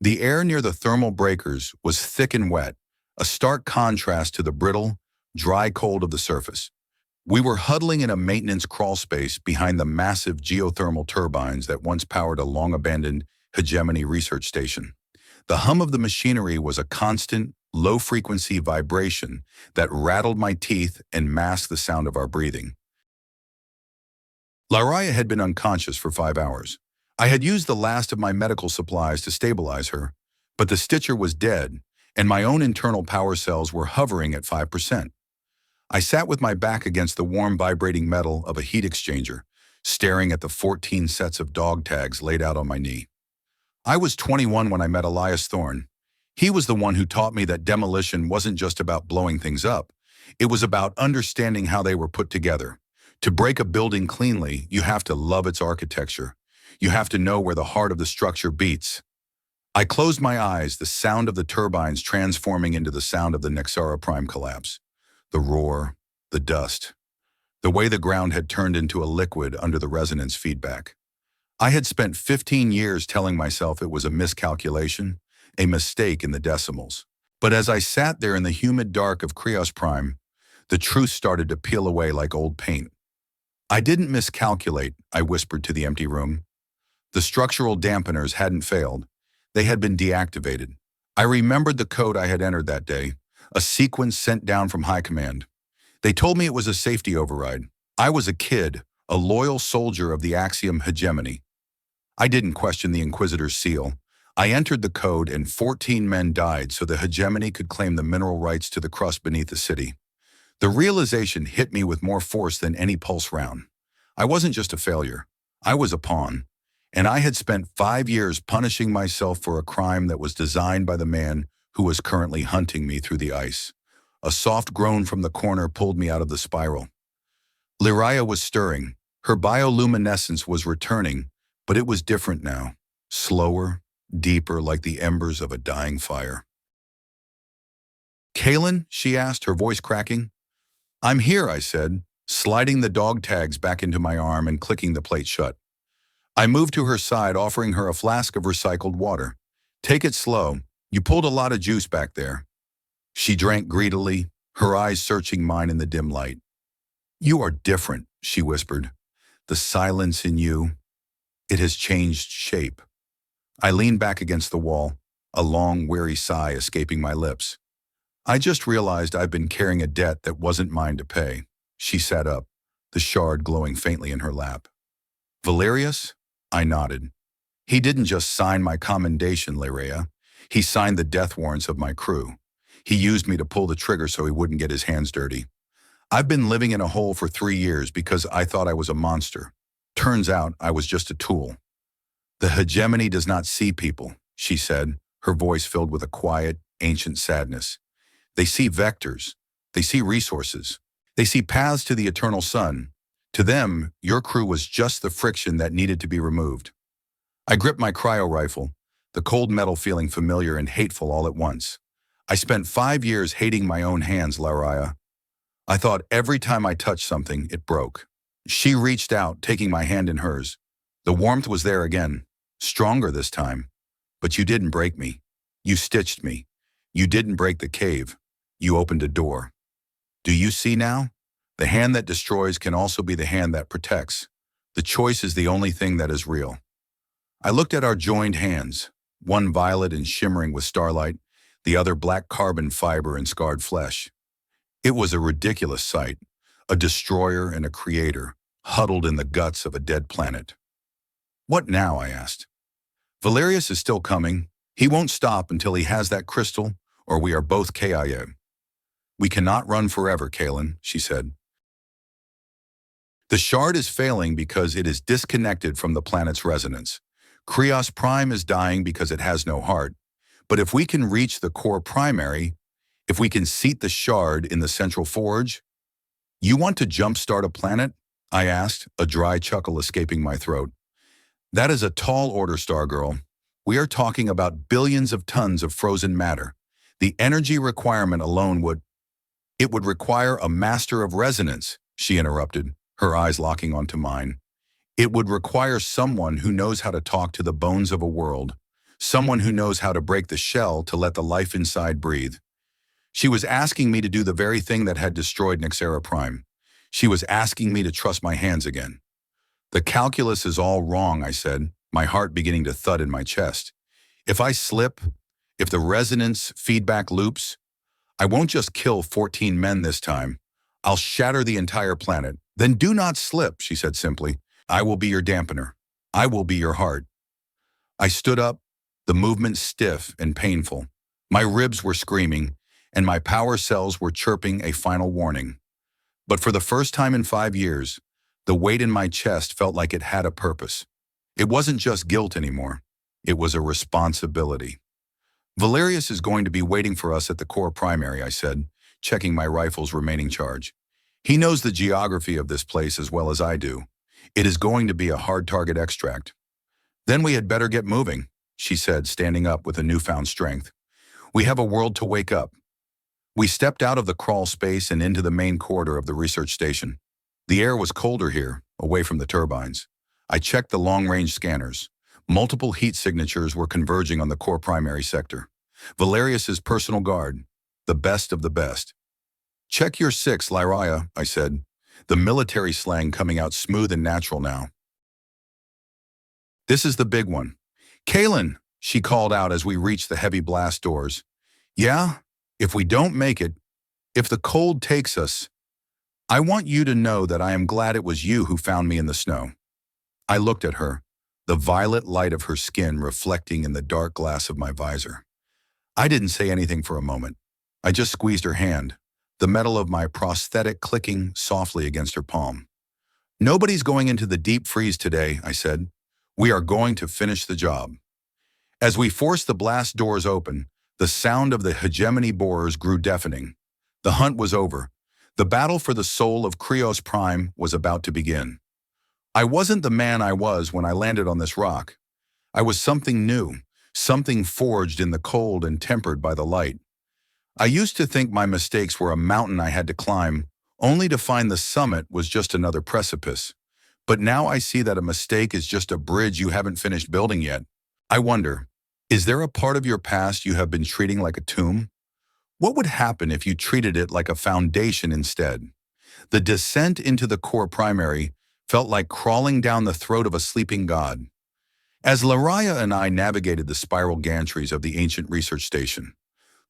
The air near the thermal breakers was thick and wet, a stark contrast to the brittle, dry cold of the surface. We were huddling in a maintenance crawl space behind the massive geothermal turbines that once powered a long-abandoned hegemony research station. The hum of the machinery was a constant, low-frequency vibration that rattled my teeth and masked the sound of our breathing. Laraya had been unconscious for 5 hours. I had used the last of my medical supplies to stabilize her, but the stitcher was dead, and my own internal power cells were hovering at 5%. I sat with my back against the warm vibrating metal of a heat exchanger, staring at the 14 sets of dog tags laid out on my knee. I was 21 when I met Elias Thorne. He was the one who taught me that demolition wasn't just about blowing things up. It was about understanding how they were put together. To break a building cleanly, you have to love its architecture. You have to know where the heart of the structure beats. I closed my eyes, the sound of the turbines transforming into the sound of the Krios-Prime collapse. The roar, the dust, the way the ground had turned into a liquid under the resonance feedback. I had spent 15 years telling myself it was a miscalculation, a mistake in the decimals. But as I sat there in the humid dark of Krios-Prime, the truth started to peel away like old paint. "I didn't miscalculate," I whispered to the empty room. The structural dampeners hadn't failed. They had been deactivated. I remembered the code I had entered that day, a sequence sent down from high command. They told me it was a safety override. I was a kid, a loyal soldier of the Axiom hegemony. I didn't question the Inquisitor's seal. I entered the code and 14 men died so the hegemony could claim the mineral rights to the crust beneath the city. The realization hit me with more force than any pulse round. I wasn't just a failure. I was a pawn. And I had spent 5 years punishing myself for a crime that was designed by the man who was currently hunting me through the ice. A soft groan from the corner pulled me out of the spiral. Laraya was stirring. Her bioluminescence was returning, but it was different now. Slower, deeper, like the embers of a dying fire. "Kaelen?" she asked, her voice cracking. "I'm here," I said, sliding the dog tags back into my arm and clicking the plate shut. I moved to her side, offering her a flask of recycled water. "Take it slow. You pulled a lot of juice back there." She drank greedily, her eyes searching mine in the dim light. "You are different," she whispered. "The silence in you, it has changed shape." I leaned back against the wall, a long, weary sigh escaping my lips. "I just realized I've been carrying a debt that wasn't mine to pay." She sat up, the shard glowing faintly in her lap. "Valerius?" I nodded. "He didn't just sign my commendation, Laraya. He signed the death warrants of my crew. He used me to pull the trigger so he wouldn't get his hands dirty. I've been living in a hole for 3 years because I thought I was a monster. Turns out I was just a tool." "The hegemony does not see people," she said, her voice filled with a quiet, ancient sadness. "They see vectors. They see resources. They see paths to the eternal sun. To them, your crew was just the friction that needed to be removed." I gripped my cryo rifle, the cold metal feeling familiar and hateful all at once. "I spent 5 years hating my own hands, Laraya. I thought every time I touched something, it broke." She reached out, taking my hand in hers. The warmth was there again, stronger this time. "But you didn't break me. You stitched me. You didn't break the cave. You opened a door. Do you see now? The hand that destroys can also be the hand that protects. The choice is the only thing that is real." I looked at our joined hands. one violet and shimmering with starlight, the other black carbon fiber and scarred flesh. It was a ridiculous sight, a destroyer and a creator, huddled in the guts of a dead planet. What now? I asked. Valerius is still coming. He won't stop until he has that crystal, or we are both KIA. We cannot run forever, Kaelen, she said. The shard is failing because it is disconnected from the planet's resonance. Krios-Prime is dying because it has no heart. But if we can reach the core primary, if we can seat the shard in the central forge— You want to jumpstart a planet? I asked, a dry chuckle escaping my throat. That is a tall order, Stargirl. We are talking about billions of tons of frozen matter. The energy requirement alone would— It would require a master of resonance, she interrupted, her eyes locking onto mine. It would require someone who knows how to talk to the bones of a world, someone who knows how to break the shell to let the life inside breathe. She was asking me to do the very thing that had destroyed Nexera Prime. She was asking me to trust my hands again. The calculus is all wrong, I said, my heart beginning to thud in my chest. If I slip, if the resonance feedback loops, I won't just kill 14 men this time. I'll shatter the entire planet. Then do not slip, she said simply. I will be your dampener. I will be your heart. I stood up, the movement stiff and painful. My ribs were screaming, and my power cells were chirping a final warning. But for the first time in 5 years, the weight in my chest felt like it had a purpose. It wasn't just guilt anymore. It was a responsibility. Valerius is going to be waiting for us at the core primary, I said, checking my rifle's remaining charge. He knows the geography of this place as well as I do. It is going to be a hard target extract. Then we had better get moving, she said, standing up with a newfound strength. We have a world to wake up. We stepped out of the crawl space and into the main corridor of the research station. The air was colder here, away from the turbines. I checked the long-range scanners. Multiple heat signatures were converging on the core primary sector. Valerius's personal guard, the best of the best. Check your 6, Lyria, I said, the military slang coming out smooth and natural now. This is the big one. Kaelen, she called out as we reached the heavy blast doors. Yeah, if we don't make it, if the cold takes us, I want you to know that I am glad it was you who found me in the snow. I looked at her, the violet light of her skin reflecting in the dark glass of my visor. I didn't say anything for a moment. I just squeezed her hand, the metal of my prosthetic clicking softly against her palm. Nobody's going into the deep freeze today, I said. We are going to finish the job. As we forced the blast doors open, the sound of the hegemony borers grew deafening. The hunt was over. The battle for the soul of Krios-Prime was about to begin. I wasn't the man I was when I landed on this rock. I was something new, something forged in the cold and tempered by the light. I used to think my mistakes were a mountain I had to climb, only to find the summit was just another precipice. But now I see that a mistake is just a bridge you haven't finished building yet. I wonder, is there a part of your past you have been treating like a tomb? What would happen if you treated it like a foundation instead? The descent into the core primary felt like crawling down the throat of a sleeping god. As Lyria and I navigated the spiral gantries of the ancient research station,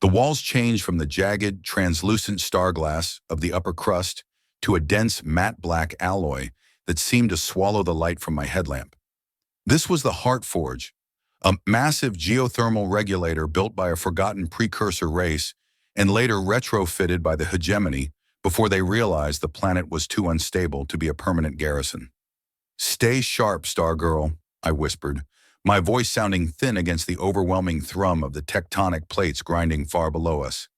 the walls changed from the jagged, translucent star glass of the upper crust to a dense matte black alloy that seemed to swallow the light from my headlamp. This was the Heart Forge, a massive geothermal regulator built by a forgotten precursor race and later retrofitted by the hegemony before they realized the planet was too unstable to be a permanent garrison. Stay sharp, Stargirl, I whispered, my voice sounding thin against the overwhelming thrum of the tectonic plates grinding far below us.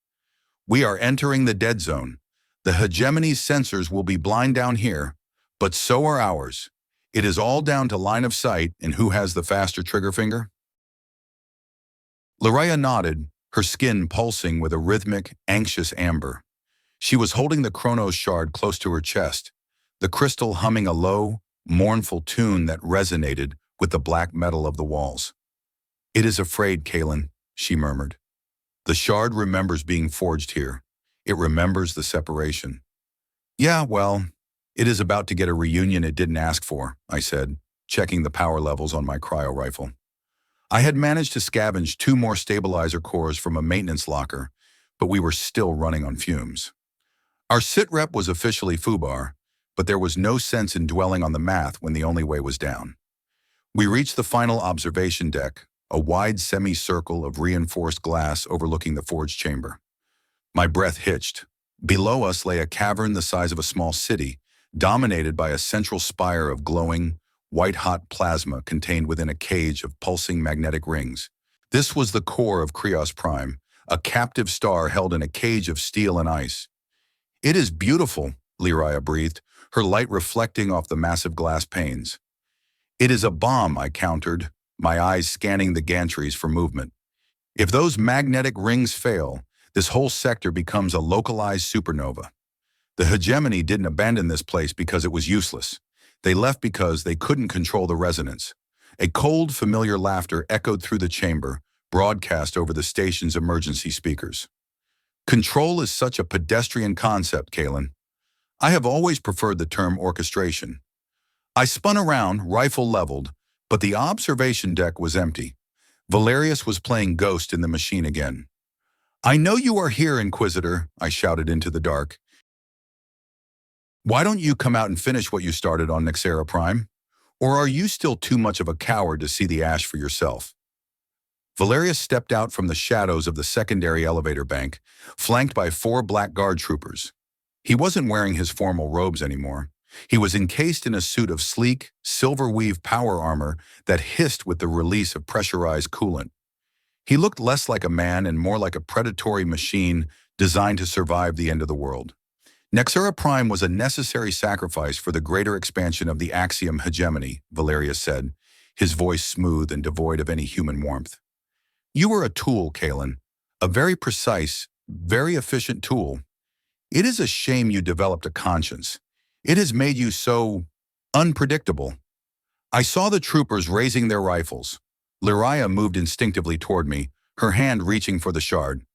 We are entering the dead zone. The hegemony's sensors will be blind down here, but so are ours. It is all down to line of sight and who has the faster trigger finger. Lyria nodded, her skin pulsing with a rhythmic, anxious amber. She was holding the Chronos shard close to her chest, the crystal humming a low, mournful tune that resonated with the black metal of the walls. It is afraid, Kaelen, she murmured. The shard remembers being forged here. It remembers the separation. Yeah, well, it is about to get a reunion it didn't ask for, I said, checking the power levels on my cryo rifle. I had managed to scavenge 2 more stabilizer cores from a maintenance locker, but we were still running on fumes. Our sit rep was officially FUBAR, but there was no sense in dwelling on the math when the only way was down. We reached the final observation deck, a wide semicircle of reinforced glass overlooking the forge chamber. My breath hitched. Below us lay a cavern the size of a small city, dominated by a central spire of glowing, white-hot plasma contained within a cage of pulsing magnetic rings. This was the core of Krios-Prime, a captive star held in a cage of steel and ice. "It is beautiful," Lyria breathed, her light reflecting off the massive glass panes. "It is a bomb," I countered, my eyes scanning the gantries for movement. "If those magnetic rings fail, this whole sector becomes a localized supernova." The hegemony didn't abandon this place because it was useless. They left because they couldn't control the resonance. A cold, familiar laughter echoed through the chamber, broadcast over the station's emergency speakers. "Control is such a pedestrian concept, Kaelen. I have always preferred the term orchestration." I spun around, rifle leveled, but the observation deck was empty. Valerius was playing Ghost in the machine again. "I know you are here, Inquisitor," I shouted into the dark. "Why don't you come out and finish what you started on Nexera Prime? Or are you still too much of a coward to see the ash for yourself?" Valerius stepped out from the shadows of the secondary elevator bank, flanked by 4 black guard troopers. He wasn't wearing his formal robes anymore. He was encased in a suit of sleek, silver-weave power armor that hissed with the release of pressurized coolant. He looked less like a man and more like a predatory machine designed to survive the end of the world. "Nexera Prime was a necessary sacrifice for the greater expansion of the Axiom hegemony," Valerius said, his voice smooth and devoid of any human warmth. "You were a tool, Kaelen, a very precise, very efficient tool. It is a shame you developed a conscience. It has made you so unpredictable." I saw the troopers raising their rifles. Lyria moved instinctively toward me, her hand reaching for the shard.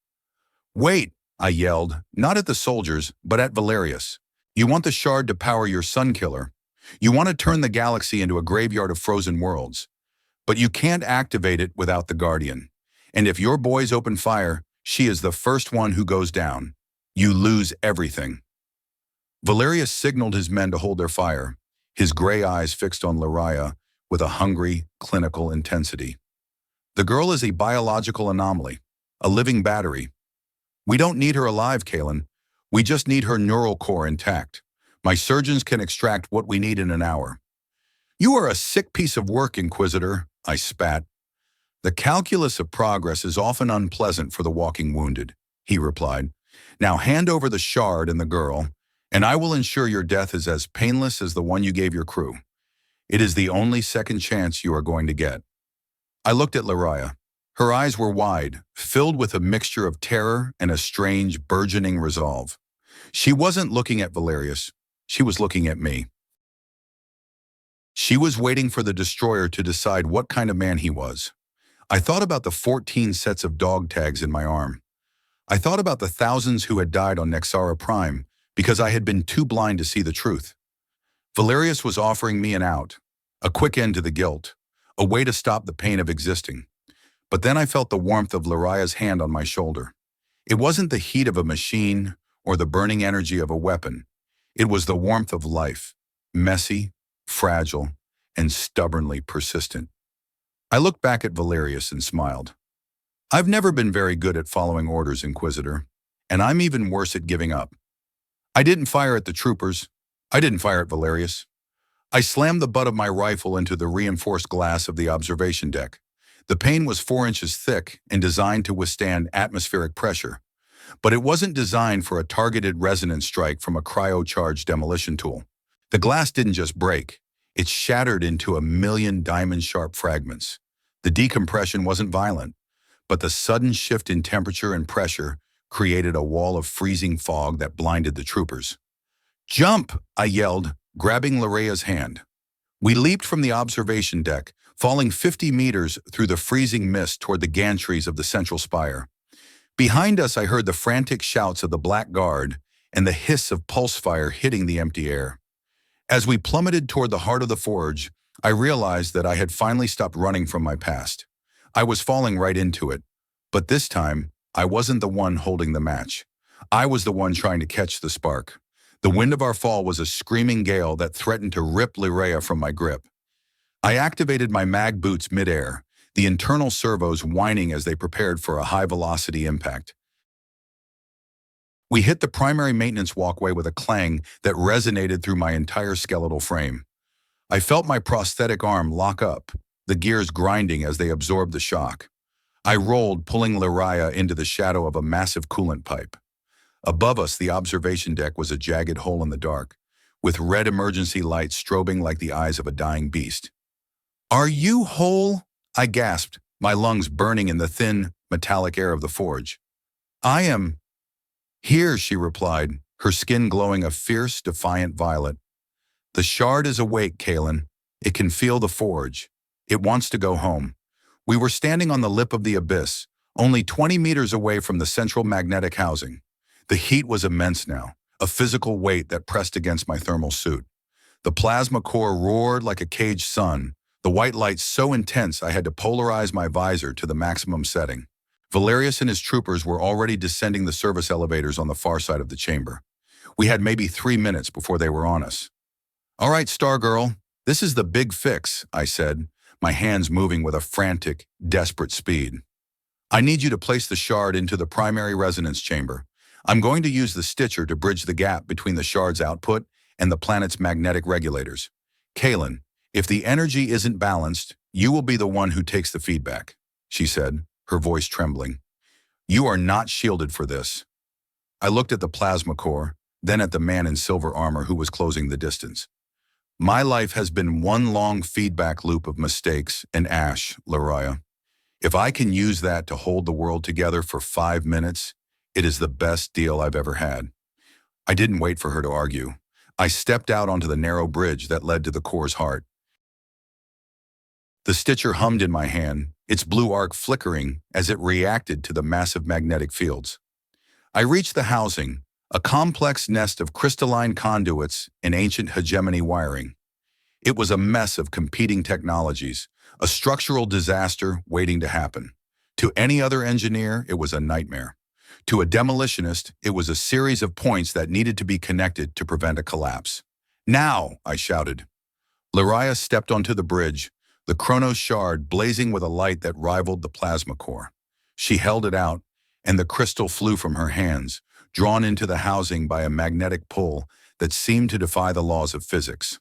"Wait," I yelled, not at the soldiers, but at Valerius. "You want the shard to power your Sunkiller. You want to turn the galaxy into a graveyard of frozen worlds. But you can't activate it without the Guardian. And if your boys open fire, she is the first one who goes down. You lose everything." Valerius signaled his men to hold their fire, his gray eyes fixed on Lyria with a hungry, clinical intensity. "The girl is a biological anomaly, a living battery. We don't need her alive, Kaelen. We just need her neural core intact. My surgeons can extract what we need in an hour." "You are a sick piece of work, Inquisitor," I spat. "The calculus of progress is often unpleasant for the walking wounded," he replied. "Now hand over the shard and the girl, and I will ensure your death is as painless as the one you gave your crew. It is the only second chance you are going to get." I looked at Lyria. Her eyes were wide, filled with a mixture of terror and a strange, burgeoning resolve. She wasn't looking at Valerius. She was looking at me. She was waiting for the destroyer to decide what kind of man he was. I thought about the 14 sets of dog tags in my arm. I thought about the thousands who had died on Nexera Prime because I had been too blind to see the truth. Valerius was offering me an out, a quick end to the guilt, a way to stop the pain of existing. But then I felt the warmth of Lyria's hand on my shoulder. It wasn't the heat of a machine or the burning energy of a weapon. It was the warmth of life, messy, fragile, and stubbornly persistent. I looked back at Valerius and smiled. "I've never been very good at following orders, Inquisitor, and I'm even worse at giving up. I didn't fire at the troopers. I didn't fire at Valerius. I slammed the butt of my rifle into the reinforced glass of the observation deck. The pane was 4 inches thick and designed to withstand atmospheric pressure, but it wasn't designed for a targeted resonance strike from a cryo-charged demolition tool. The glass didn't just break. It shattered into a million diamond-sharp fragments. The decompression wasn't violent, but the sudden shift in temperature and pressure created a wall of freezing fog that blinded the troopers. "Jump!" I yelled, grabbing Lyria's hand. We leaped from the observation deck, falling 50 meters through the freezing mist toward the gantries of the central spire. Behind us, I heard the frantic shouts of the Black Guard and the hiss of pulse fire hitting the empty air. As we plummeted toward the heart of the forge, I realized that I had finally stopped running from my past. I was falling right into it. But this time, I wasn't the one holding the match. I was the one trying to catch the spark. The wind of our fall was a screaming gale that threatened to rip Lirea from my grip. I activated my mag boots midair, the internal servos whining as they prepared for a high-velocity impact. We hit the primary maintenance walkway with a clang that resonated through my entire skeletal frame. I felt my prosthetic arm lock up, the gears grinding as they absorbed the shock. I rolled, pulling Lirea into the shadow of a massive coolant pipe. Above us, the observation deck was a jagged hole in the dark, with red emergency lights strobing like the eyes of a dying beast. "Are you whole?" I gasped, my lungs burning in the thin, metallic air of the forge. "I am here," she replied, her skin glowing a fierce, defiant violet. "The shard is awake, Kaelen. It can feel the forge. It wants to go home." We were standing on the lip of the abyss, only 20 meters away from the central magnetic housing. The heat was immense now, a physical weight that pressed against my thermal suit. The plasma core roared like a caged sun, the white light so intense I had to polarize my visor to the maximum setting. Valerius and his troopers were already descending the service elevators on the far side of the chamber. We had maybe 3 minutes before they were on us. "All right, Stargirl, this is the big fix," I said, my hands moving with a frantic, desperate speed. "I need you to place the shard into the primary resonance chamber. I'm going to use the Stitcher to bridge the gap between the shard's output and the planet's magnetic regulators. Kaelen, if the energy isn't balanced, you will be the one who takes the feedback," she said, her voice trembling. "You are not shielded for this." I looked at the plasma core, then at the man in silver armor who was closing the distance. "My life has been one long feedback loop of mistakes and ash, Lirea. If I can use that to hold the world together for 5 minutes, it is the best deal I've ever had." I didn't wait for her to argue. I stepped out onto the narrow bridge that led to the core's heart. The Stitcher hummed in my hand, its blue arc flickering as it reacted to the massive magnetic fields. I reached the housing, a complex nest of crystalline conduits and ancient hegemony wiring. It was a mess of competing technologies, a structural disaster waiting to happen. To any other engineer, it was a nightmare. To a demolitionist, it was a series of points that needed to be connected to prevent a collapse. "Now!" I shouted. Lirea stepped onto the bridge, the Chronos shard blazing with a light that rivaled the plasma core. She held it out, and the crystal flew from her hands, drawn into the housing by a magnetic pull that seemed to defy the laws of physics.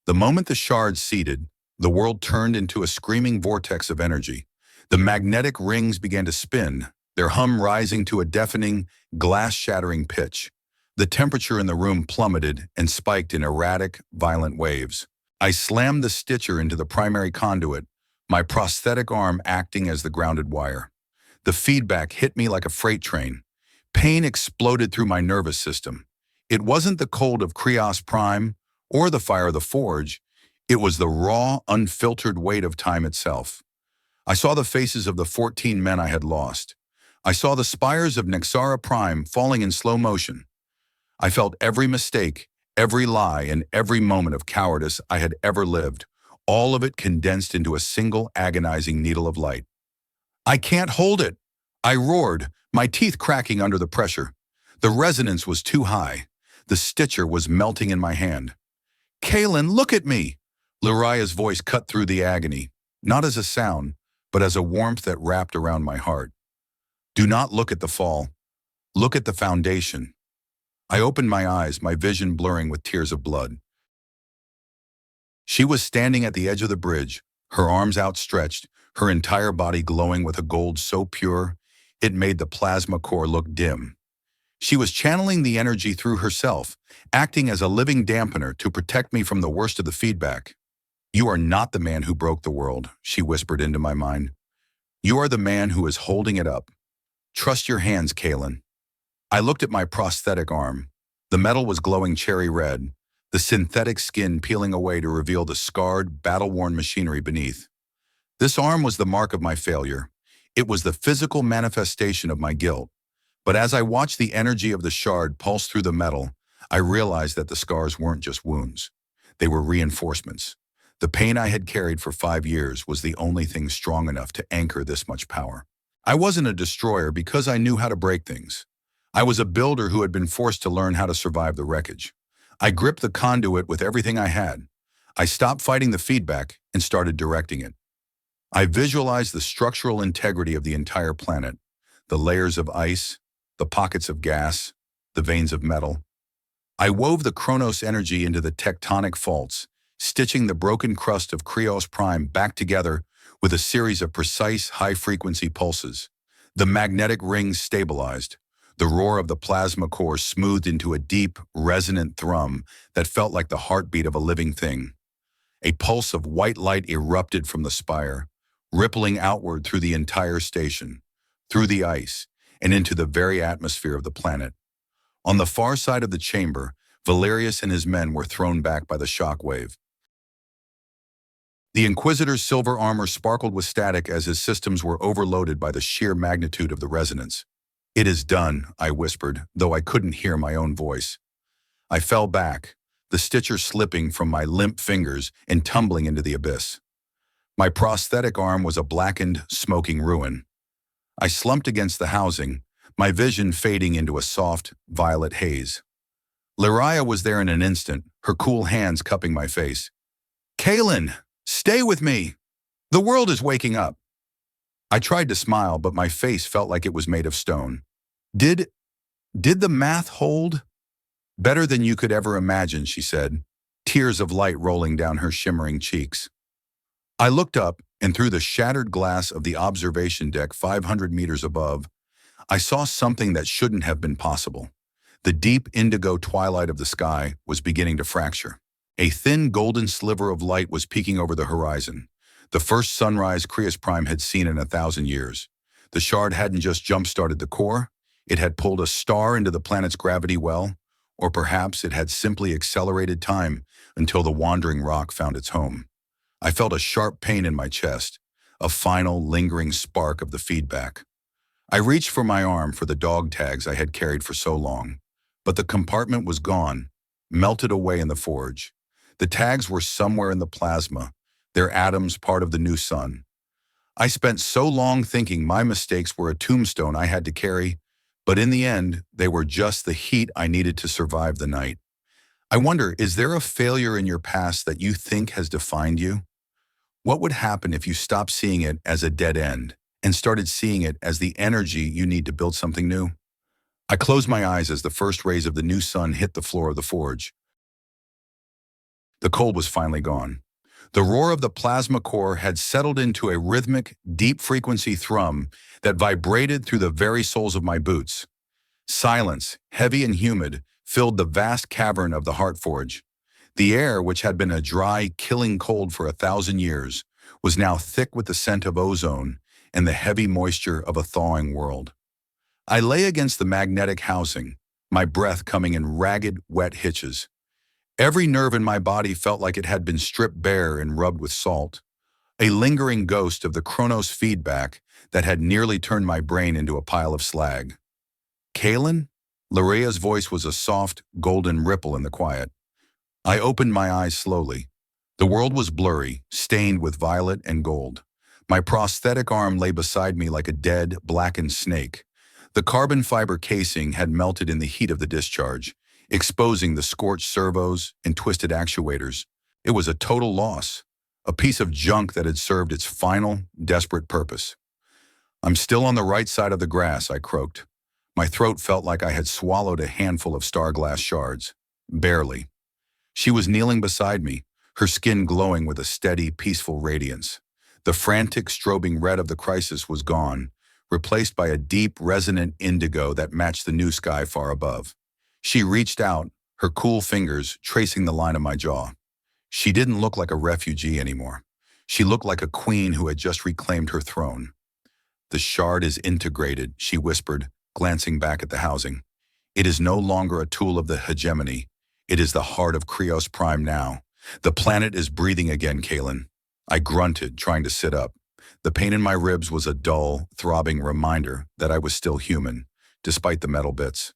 The moment the shard seated, the world turned into a screaming vortex of energy. The magnetic rings began to spin, their hum rising to a deafening, glass-shattering pitch. The temperature in the room plummeted and spiked in erratic, violent waves. I slammed the Stitcher into the primary conduit, my prosthetic arm acting as the grounded wire. The feedback hit me like a freight train. Pain exploded through my nervous system. It wasn't the cold of Krios-Prime or the fire of the forge. It was the raw, unfiltered weight of time itself. I saw the faces of the 14 men I had lost. I saw the spires of Nexara Prime falling in slow motion. I felt every mistake, every lie, and every moment of cowardice I had ever lived, all of it condensed into a single agonizing needle of light. "I can't hold it!" I roared, my teeth cracking under the pressure. The resonance was too high. The Stitcher was melting in my hand. "Kaelen, look at me!" Lirea's voice cut through the agony, not as a sound, but as a warmth that wrapped around my heart. "Do not look at the fall. Look at the foundation." I opened my eyes, my vision blurring with tears of blood. She was standing at the edge of the bridge, her arms outstretched, her entire body glowing with a gold so pure, it made the plasma core look dim. She was channeling the energy through herself, acting as a living dampener to protect me from the worst of the feedback. "You are not the man who broke the world," she whispered into my mind. "You are the man who is holding it up. Trust your hands, Kaelen." I looked at my prosthetic arm. The metal was glowing cherry red, the synthetic skin peeling away to reveal the scarred, battle-worn machinery beneath. This arm was the mark of my failure. It was the physical manifestation of my guilt. But as I watched the energy of the shard pulse through the metal, I realized that the scars weren't just wounds. They were reinforcements. The pain I had carried for 5 years was the only thing strong enough to anchor this much power. I wasn't a destroyer because I knew how to break things. I was a builder who had been forced to learn how to survive the wreckage. I gripped the conduit with everything I had. I stopped fighting the feedback and started directing it. I visualized the structural integrity of the entire planet, the layers of ice, the pockets of gas, the veins of metal. I wove the Kronos energy into the tectonic faults, stitching the broken crust of Krios-Prime back together with a series of precise high-frequency pulses. The magnetic rings stabilized, the roar of the plasma core smoothed into a deep, resonant thrum that felt like the heartbeat of a living thing. A pulse of white light erupted from the spire, rippling outward through the entire station, through the ice, and into the very atmosphere of the planet. On the far side of the chamber, Valerius and his men were thrown back by the shock wave. The Inquisitor's silver armor sparkled with static as his systems were overloaded by the sheer magnitude of the resonance. "It is done," I whispered, though I couldn't hear my own voice. I fell back, the stitcher slipping from my limp fingers and tumbling into the abyss. My prosthetic arm was a blackened, smoking ruin. I slumped against the housing, my vision fading into a soft, violet haze. Lyria was there in an instant, her cool hands cupping my face. "Kaelen, stay with me! The world is waking up!" I tried to smile, but my face felt like it was made of stone. Did the math hold? "Better than you could ever imagine," she said, tears of light rolling down her shimmering cheeks. I looked up, and through the shattered glass of the observation deck 500 meters above, I saw something that shouldn't have been possible. The deep indigo twilight of the sky was beginning to fracture. A thin golden sliver of light was peeking over the horizon, the first sunrise Krios-Prime had seen in 1,000 years. The shard hadn't just jump-started the core, it had pulled a star into the planet's gravity well, or perhaps it had simply accelerated time until the wandering rock found its home. I felt a sharp pain in my chest, a final, lingering spark of the feedback. I reached for my arm for the dog tags I had carried for so long, but the compartment was gone, melted away in the forge. The tags were somewhere in the plasma, their atoms part of the new sun. I spent so long thinking my mistakes were a tombstone I had to carry, but in the end, they were just the heat I needed to survive the night. I wonder, is there a failure in your past that you think has defined you? What would happen if you stopped seeing it as a dead end and started seeing it as the energy you need to build something new? I closed my eyes as the first rays of the new sun hit the floor of the forge. The cold was finally gone. The roar of the plasma core had settled into a rhythmic, deep-frequency thrum that vibrated through the very soles of my boots. Silence, heavy and humid, filled the vast cavern of the heart forge. The air, which had been a dry, killing cold for 1,000 years, was now thick with the scent of ozone and the heavy moisture of a thawing world. I lay against the magnetic housing, my breath coming in ragged, wet hitches. Every nerve in my body felt like it had been stripped bare and rubbed with salt, a lingering ghost of the Kronos feedback that had nearly turned my brain into a pile of slag. "Kaelen?" Lyria's voice was a soft, golden ripple in the quiet. I opened my eyes slowly. The world was blurry, stained with violet and gold. My prosthetic arm lay beside me like a dead, blackened snake. The carbon fiber casing had melted in the heat of the discharge, exposing the scorched servos and twisted actuators. It was a total loss, a piece of junk that had served its final, desperate purpose. "I'm still on the right side of the grass," I croaked. My throat felt like I had swallowed a handful of star-glass shards. Barely. She was kneeling beside me, her skin glowing with a steady, peaceful radiance. The frantic, strobing red of the crisis was gone, replaced by a deep, resonant indigo that matched the new sky far above. She reached out, her cool fingers tracing the line of my jaw. She didn't look like a refugee anymore. She looked like a queen who had just reclaimed her throne. "The shard is integrated," she whispered, glancing back at the housing. "It is no longer a tool of the hegemony. It is the heart of Krios-Prime now. The planet is breathing again, Kaelen." I grunted, trying to sit up. The pain in my ribs was a dull, throbbing reminder that I was still human, despite the metal bits.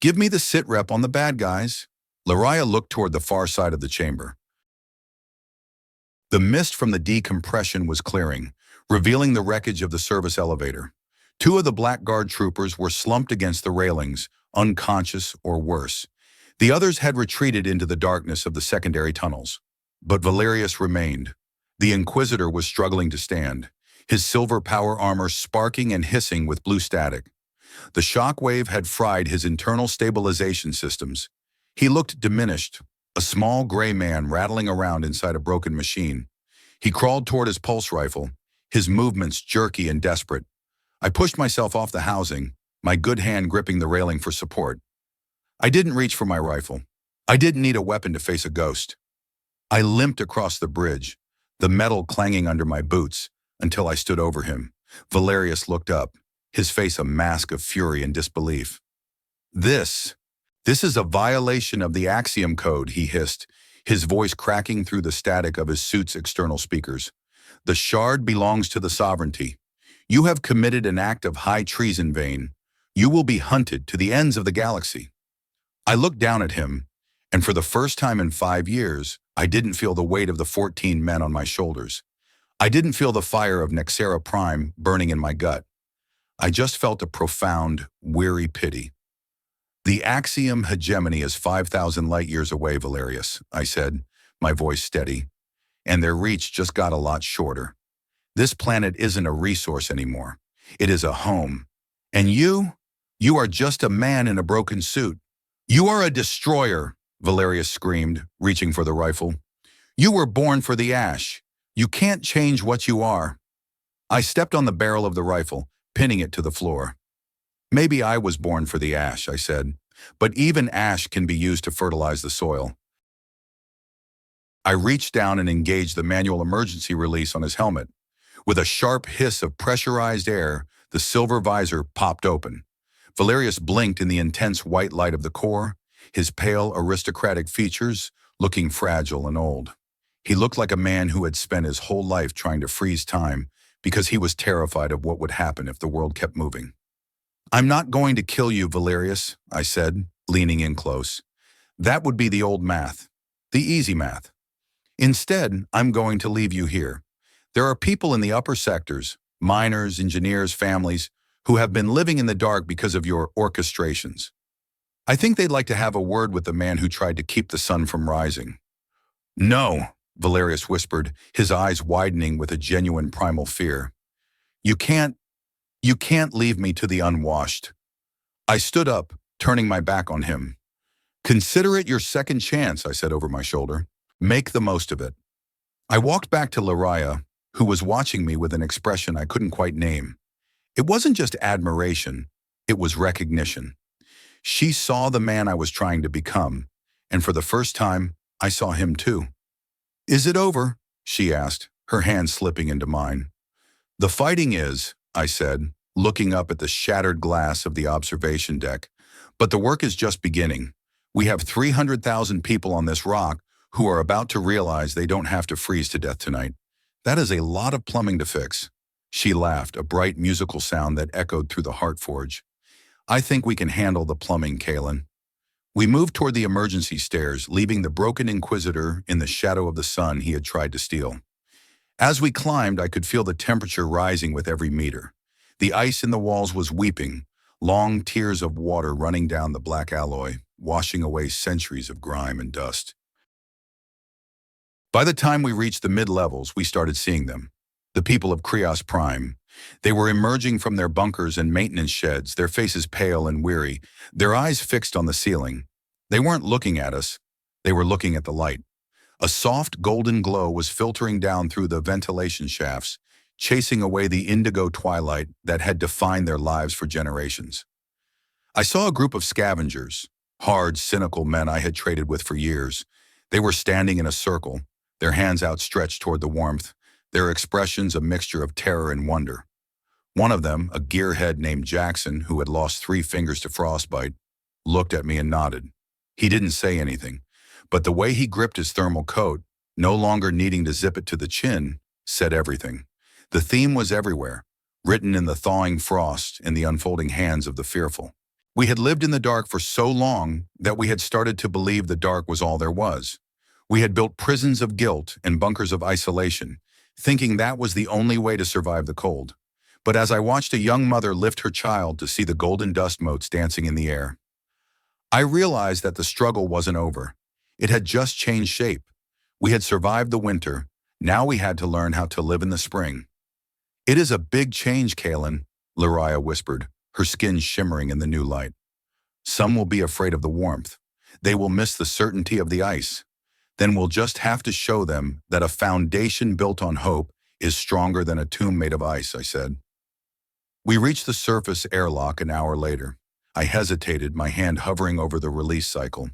"Give me the sit rep on the bad guys." Lyria looked toward the far side of the chamber. The mist from the decompression was clearing, revealing the wreckage of the service elevator. Two of the blackguard troopers were slumped against the railings, unconscious or worse. The others had retreated into the darkness of the secondary tunnels. But Valerius remained. The Inquisitor was struggling to stand, his silver power armor sparking and hissing with blue static. The shock wave had fried his internal stabilization systems. He looked diminished, a small gray man rattling around inside a broken machine. He crawled toward his pulse rifle, his movements jerky and desperate. I pushed myself off the housing, my good hand gripping the railing for support. I didn't reach for my rifle. I didn't need a weapon to face a ghost. I limped across the bridge, the metal clanging under my boots, until I stood over him. Valerius looked up, his face a mask of fury and disbelief. This is a violation of the Axiom Code, he hissed, his voice cracking through the static of his suit's external speakers. The shard belongs to the sovereignty. You have committed an act of high treason, Vane. You will be hunted to the ends of the galaxy. I looked down at him, and for the first time in 5 years, I didn't feel the weight of the 14 men on my shoulders. I didn't feel the fire of Krios-Prime burning in my gut. I just felt a profound, weary pity. The Axiom hegemony is 5,000 light-years away, Valerius, I said, my voice steady, and their reach just got a lot shorter. This planet isn't a resource anymore. It is a home. And you are just a man in a broken suit. You are a destroyer, Valerius screamed, reaching for the rifle. You were born for the ash. You can't change what you are. I stepped on the barrel of the rifle, pinning it to the floor. Maybe I was born for the ash, I said, but even ash can be used to fertilize the soil. I reached down and engaged the manual emergency release on his helmet. With a sharp hiss of pressurized air, the silver visor popped open. Valerius blinked in the intense white light of the core, his pale aristocratic features looking fragile and old. He looked like a man who had spent his whole life trying to freeze time because he was terrified of what would happen if the world kept moving. I'm not going to kill you, Valerius, I said, leaning in close. That would be the old math, the easy math. Instead, I'm going to leave you here. There are people in the upper sectors, miners, engineers, families, who have been living in the dark because of your orchestrations. I think they'd like to have a word with the man who tried to keep the sun from rising. No, Valerius whispered, his eyes widening with a genuine primal fear. You can't leave me to the unwashed. I stood up, turning my back on him. Consider it your second chance, I said over my shoulder. Make the most of it. I walked back to Lariah, who was watching me with an expression I couldn't quite name. It wasn't just admiration, it was recognition. She saw the man I was trying to become, and for the first time, I saw him too. Is it over? She asked, her hand slipping into mine. The fighting is, I said, looking up at the shattered glass of the observation deck. But the work is just beginning. We have 300,000 people on this rock who are about to realize they don't have to freeze to death tonight. That is a lot of plumbing to fix. She laughed, a bright musical sound that echoed through the heart forge. I think we can handle the plumbing, Kaelen. We moved toward the emergency stairs, leaving the broken Inquisitor in the shadow of the sun he had tried to steal. As we climbed, I could feel the temperature rising with every meter. The ice in the walls was weeping, long tears of water running down the black alloy, washing away centuries of grime and dust. By the time we reached the mid-levels, we started seeing them. The people of Krios-Prime. They were emerging from their bunkers and maintenance sheds, their faces pale and weary, their eyes fixed on the ceiling. They weren't looking at us. They were looking at the light. A soft golden glow was filtering down through the ventilation shafts, chasing away the indigo twilight that had defined their lives for generations. I saw a group of scavengers, hard, cynical men I had traded with for years. They were standing in a circle, their hands outstretched toward the warmth, their expressions a mixture of terror and wonder. One of them, a gearhead named Jackson, who had lost 3 fingers to frostbite, looked at me and nodded. He didn't say anything, but the way he gripped his thermal coat, no longer needing to zip it to the chin, said everything. The theme was everywhere, written in the thawing frost and the unfolding hands of the fearful. We had lived in the dark for so long that we had started to believe the dark was all there was. We had built prisons of guilt and bunkers of isolation, thinking that was the only way to survive the cold. But as I watched a young mother lift her child to see the golden dust motes dancing in the air, I realized that the struggle wasn't over. It had just changed shape. We had survived the winter. Now we had to learn how to live in the spring. It is a big change, Kaelen, Lariah whispered, her skin shimmering in the new light. Some will be afraid of the warmth. They will miss the certainty of the ice. Then we'll just have to show them that a foundation built on hope is stronger than a tomb made of ice, I said. We reached the surface airlock an hour later. I hesitated, my hand hovering over the release cycle.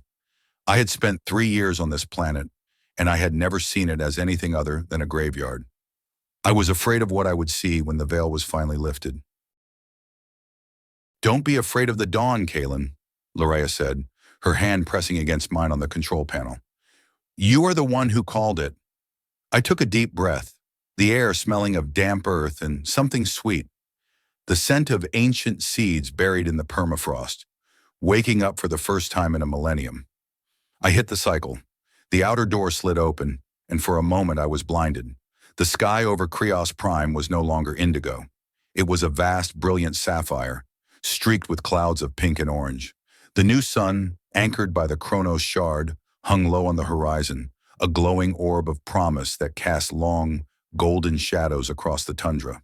I had spent 3 years on this planet, and I had never seen it as anything other than a graveyard. I was afraid of what I would see when the veil was finally lifted. Don't be afraid of the dawn, Kaelen, Lariah said, her hand pressing against mine on the control panel. You are the one who called it. I took a deep breath, the air smelling of damp earth and something sweet, the scent of ancient seeds buried in the permafrost, waking up for the first time in a millennium. I hit the cycle. The outer door slid open, and for a moment I was blinded. The sky over Krios-Prime was no longer indigo. It was a vast, brilliant sapphire, streaked with clouds of pink and orange. The new sun, anchored by the Kronos shard, hung low on the horizon, a glowing orb of promise that cast long, golden shadows across the tundra.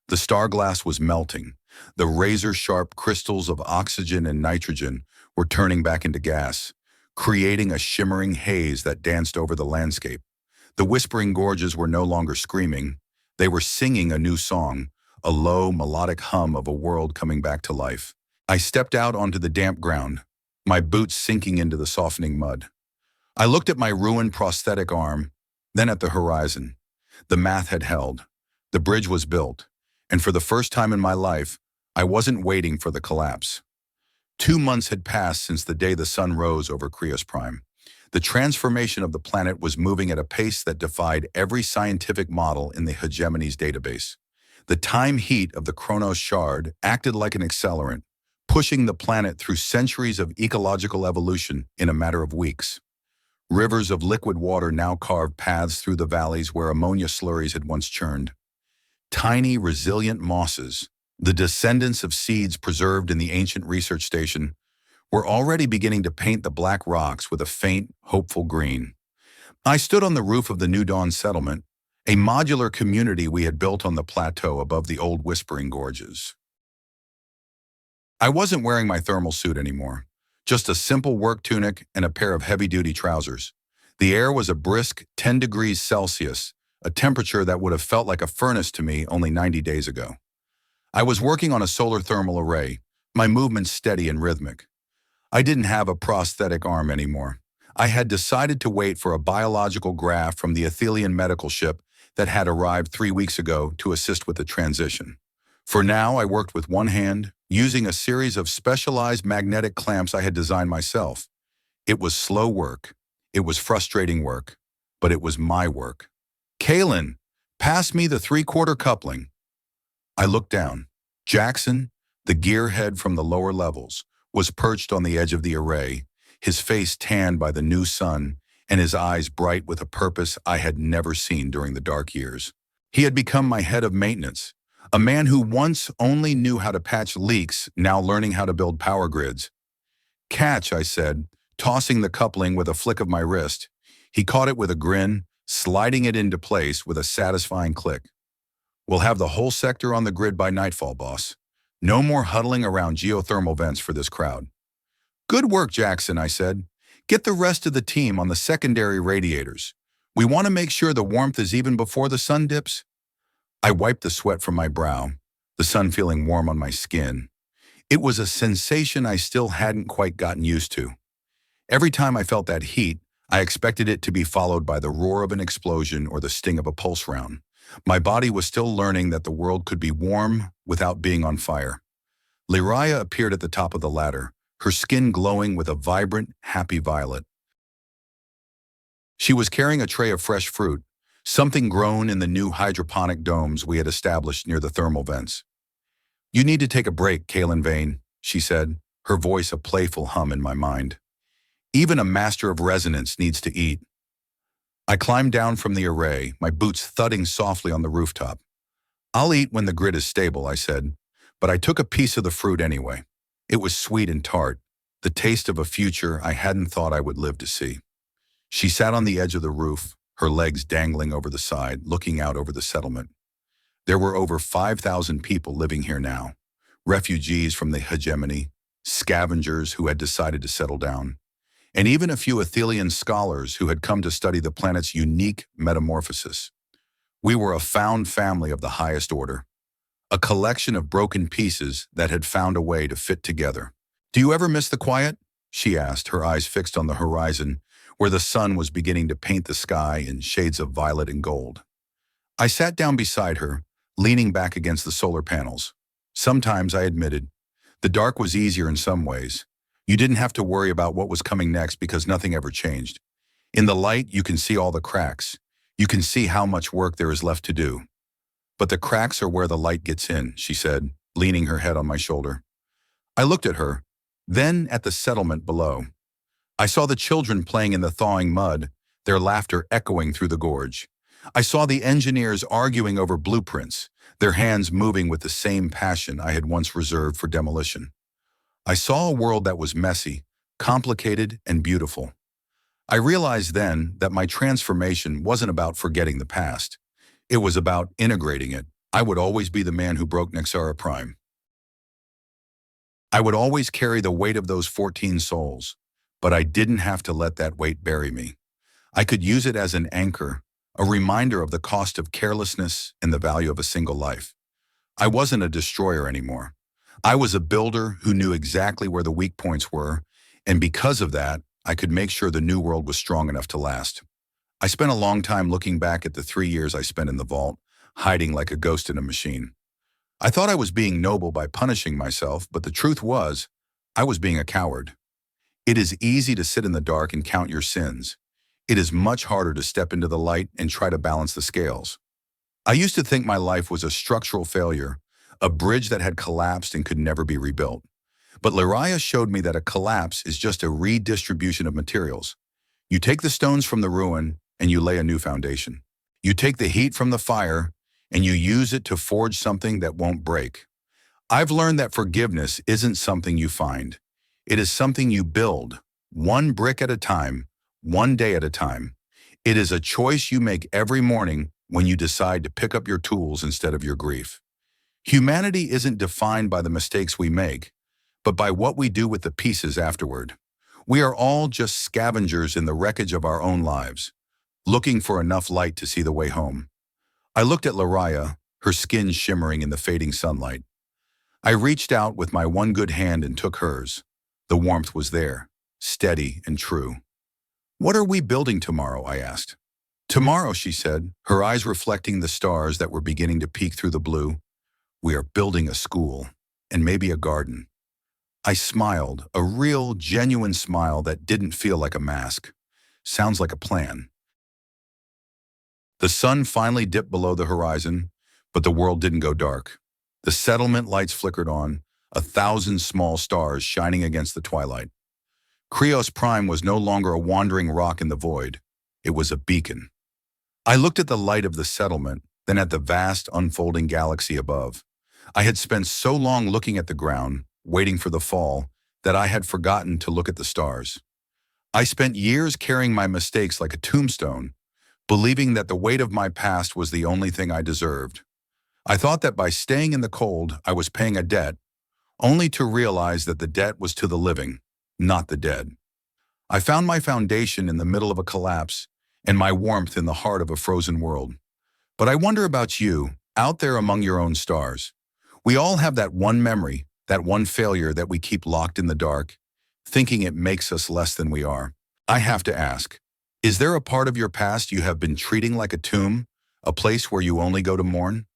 The starglass was melting. The razor-sharp crystals of oxygen and nitrogen were turning back into gas, creating a shimmering haze that danced over the landscape. The whispering gorges were no longer screaming. They were singing a new song, a low, melodic hum of a world coming back to life. I stepped out onto the damp ground, my boots sinking into the softening mud. I looked at my ruined prosthetic arm, then at the horizon. The math had held. The bridge was built. And for the first time in my life, I wasn't waiting for the collapse. 2 months had passed since the day the sun rose over Krios-Prime. The transformation of the planet was moving at a pace that defied every scientific model in the hegemony's database. The time heat of the Kronos shard acted like an accelerant, pushing the planet through centuries of ecological evolution in a matter of weeks. Rivers of liquid water now carved paths through the valleys where ammonia slurries had once churned. Tiny, resilient mosses, the descendants of seeds preserved in the ancient research station, were already beginning to paint the black rocks with a faint, hopeful green. I stood on the roof of the New Dawn settlement, a modular community we had built on the plateau above the old Whispering Gorges. I wasn't wearing my thermal suit anymore, just a simple work tunic and a pair of heavy-duty trousers. The air was a brisk 10 degrees Celsius, a temperature that would have felt like a furnace to me only 90 days ago. I was working on a solar thermal array, my movements steady and rhythmic. I didn't have a prosthetic arm anymore. I had decided to wait for a biological graft from the Athelian medical ship that had arrived 3 weeks ago to assist with the transition. For now, I worked with one hand, using a series of specialized magnetic clamps I had designed myself. It was slow work. It was frustrating work, but it was my work. Kaelen, pass me the 3/4 coupling. I looked down. Jackson, the gearhead from the lower levels, was perched on the edge of the array, his face tanned by the new sun and his eyes bright with a purpose I had never seen during the dark years. He had become my head of maintenance, a man who once only knew how to patch leaks, now learning how to build power grids. Catch, I said, tossing the coupling with a flick of my wrist. He caught it with a grin, sliding it into place with a satisfying click. We'll have the whole sector on the grid by nightfall, boss. No more huddling around geothermal vents for this crowd. Good work, Jackson, I said. Get the rest of the team on the secondary radiators. We want to make sure the warmth is even before the sun dips. I wiped the sweat from my brow, the sun feeling warm on my skin. It was a sensation I still hadn't quite gotten used to. Every time I felt that heat, I expected it to be followed by the roar of an explosion or the sting of a pulse round. My body was still learning that the world could be warm without being on fire. Lariah appeared at the top of the ladder, her skin glowing with a vibrant, happy violet. She was carrying a tray of fresh fruit, something grown in the new hydroponic domes we had established near the thermal vents. You need to take a break, Kaelen Vane, she said, her voice a playful hum in my mind. Even a master of resonance needs to eat. I climbed down from the array, my boots thudding softly on the rooftop. "I'll eat when the grid is stable," I said, but I took a piece of the fruit anyway. It was sweet and tart, the taste of a future I hadn't thought I would live to see. She sat on the edge of the roof, her legs dangling over the side, looking out over the settlement. There were over 5,000 people living here now, refugees from the hegemony, scavengers who had decided to settle down, and even a few Athelian scholars who had come to study the planet's unique metamorphosis. We were a found family of the highest order, a collection of broken pieces that had found a way to fit together. "Do you ever miss the quiet?" she asked, her eyes fixed on the horizon, where the sun was beginning to paint the sky in shades of violet and gold. I sat down beside her, leaning back against the solar panels. Sometimes, I admitted, the dark was easier in some ways. You didn't have to worry about what was coming next because nothing ever changed. In the light, you can see all the cracks. You can see how much work there is left to do. "But the cracks are where the light gets in," she said, leaning her head on my shoulder. I looked at her, then at the settlement below. I saw the children playing in the thawing mud, their laughter echoing through the gorge. I saw the engineers arguing over blueprints, their hands moving with the same passion I had once reserved for demolition. I saw a world that was messy, complicated, and beautiful. I realized then that my transformation wasn't about forgetting the past. It was about integrating it. I would always be the man who broke Krios-Prime. I would always carry the weight of those 14 souls, but I didn't have to let that weight bury me. I could use it as an anchor, a reminder of the cost of carelessness and the value of a single life. I wasn't a destroyer anymore. I was a builder who knew exactly where the weak points were, and because of that, I could make sure the new world was strong enough to last. I spent a long time looking back at the 3 years I spent in the vault, hiding like a ghost in a machine. I thought I was being noble by punishing myself, but the truth was, I was being a coward. It is easy to sit in the dark and count your sins. It is much harder to step into the light and try to balance the scales. I used to think my life was a structural failure, a bridge that had collapsed and could never be rebuilt. But Lariah showed me that a collapse is just a redistribution of materials. You take the stones from the ruin and you lay a new foundation. You take the heat from the fire and you use it to forge something that won't break. I've learned that forgiveness isn't something you find. It is something you build, one brick at a time, one day at a time. It is a choice you make every morning when you decide to pick up your tools instead of your grief. Humanity isn't defined by the mistakes we make, but by what we do with the pieces afterward. We are all just scavengers in the wreckage of our own lives, looking for enough light to see the way home. I looked at Lariah, her skin shimmering in the fading sunlight. I reached out with my one good hand and took hers. The warmth was there, steady and true. "What are we building tomorrow?" I asked. "Tomorrow," she said, her eyes reflecting the stars that were beginning to peek through the blue, "we are building a school, and maybe a garden." I smiled, a real, genuine smile that didn't feel like a mask. Sounds like a plan. The sun finally dipped below the horizon, but the world didn't go dark. The settlement lights flickered on, 1,000 small stars shining against the twilight. Krios-Prime was no longer a wandering rock in the void. It was a beacon. I looked at the light of the settlement, then at the vast, unfolding galaxy above. I had spent so long looking at the ground, waiting for the fall, that I had forgotten to look at the stars. I spent years carrying my mistakes like a tombstone, believing that the weight of my past was the only thing I deserved. I thought that by staying in the cold, I was paying a debt, only to realize that the debt was to the living, not the dead. I found my foundation in the middle of a collapse and my warmth in the heart of a frozen world. But I wonder about you, out there among your own stars. We all have that one memory, that one failure that we keep locked in the dark, thinking it makes us less than we are. I have to ask, is there a part of your past you have been treating like a tomb, a place where you only go to mourn?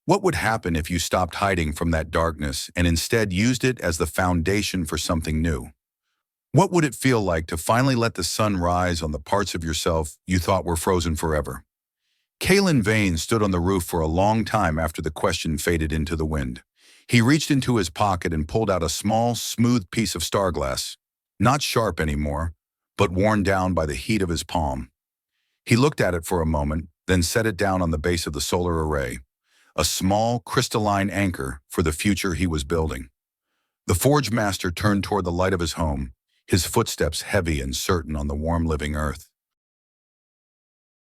What would happen if you stopped hiding from that darkness and instead used it as the foundation for something new? What would it feel like to finally let the sun rise on the parts of yourself you thought were frozen forever? Kaelen Vane stood on the roof for a long time after the question faded into the wind. He reached into his pocket and pulled out a small, smooth piece of star glass, not sharp anymore, but worn down by the heat of his palm. He looked at it for a moment, then set it down on the base of the solar array, a small, crystalline anchor for the future he was building. The Forge Master turned toward the light of his home, his footsteps heavy and certain on the warm living earth.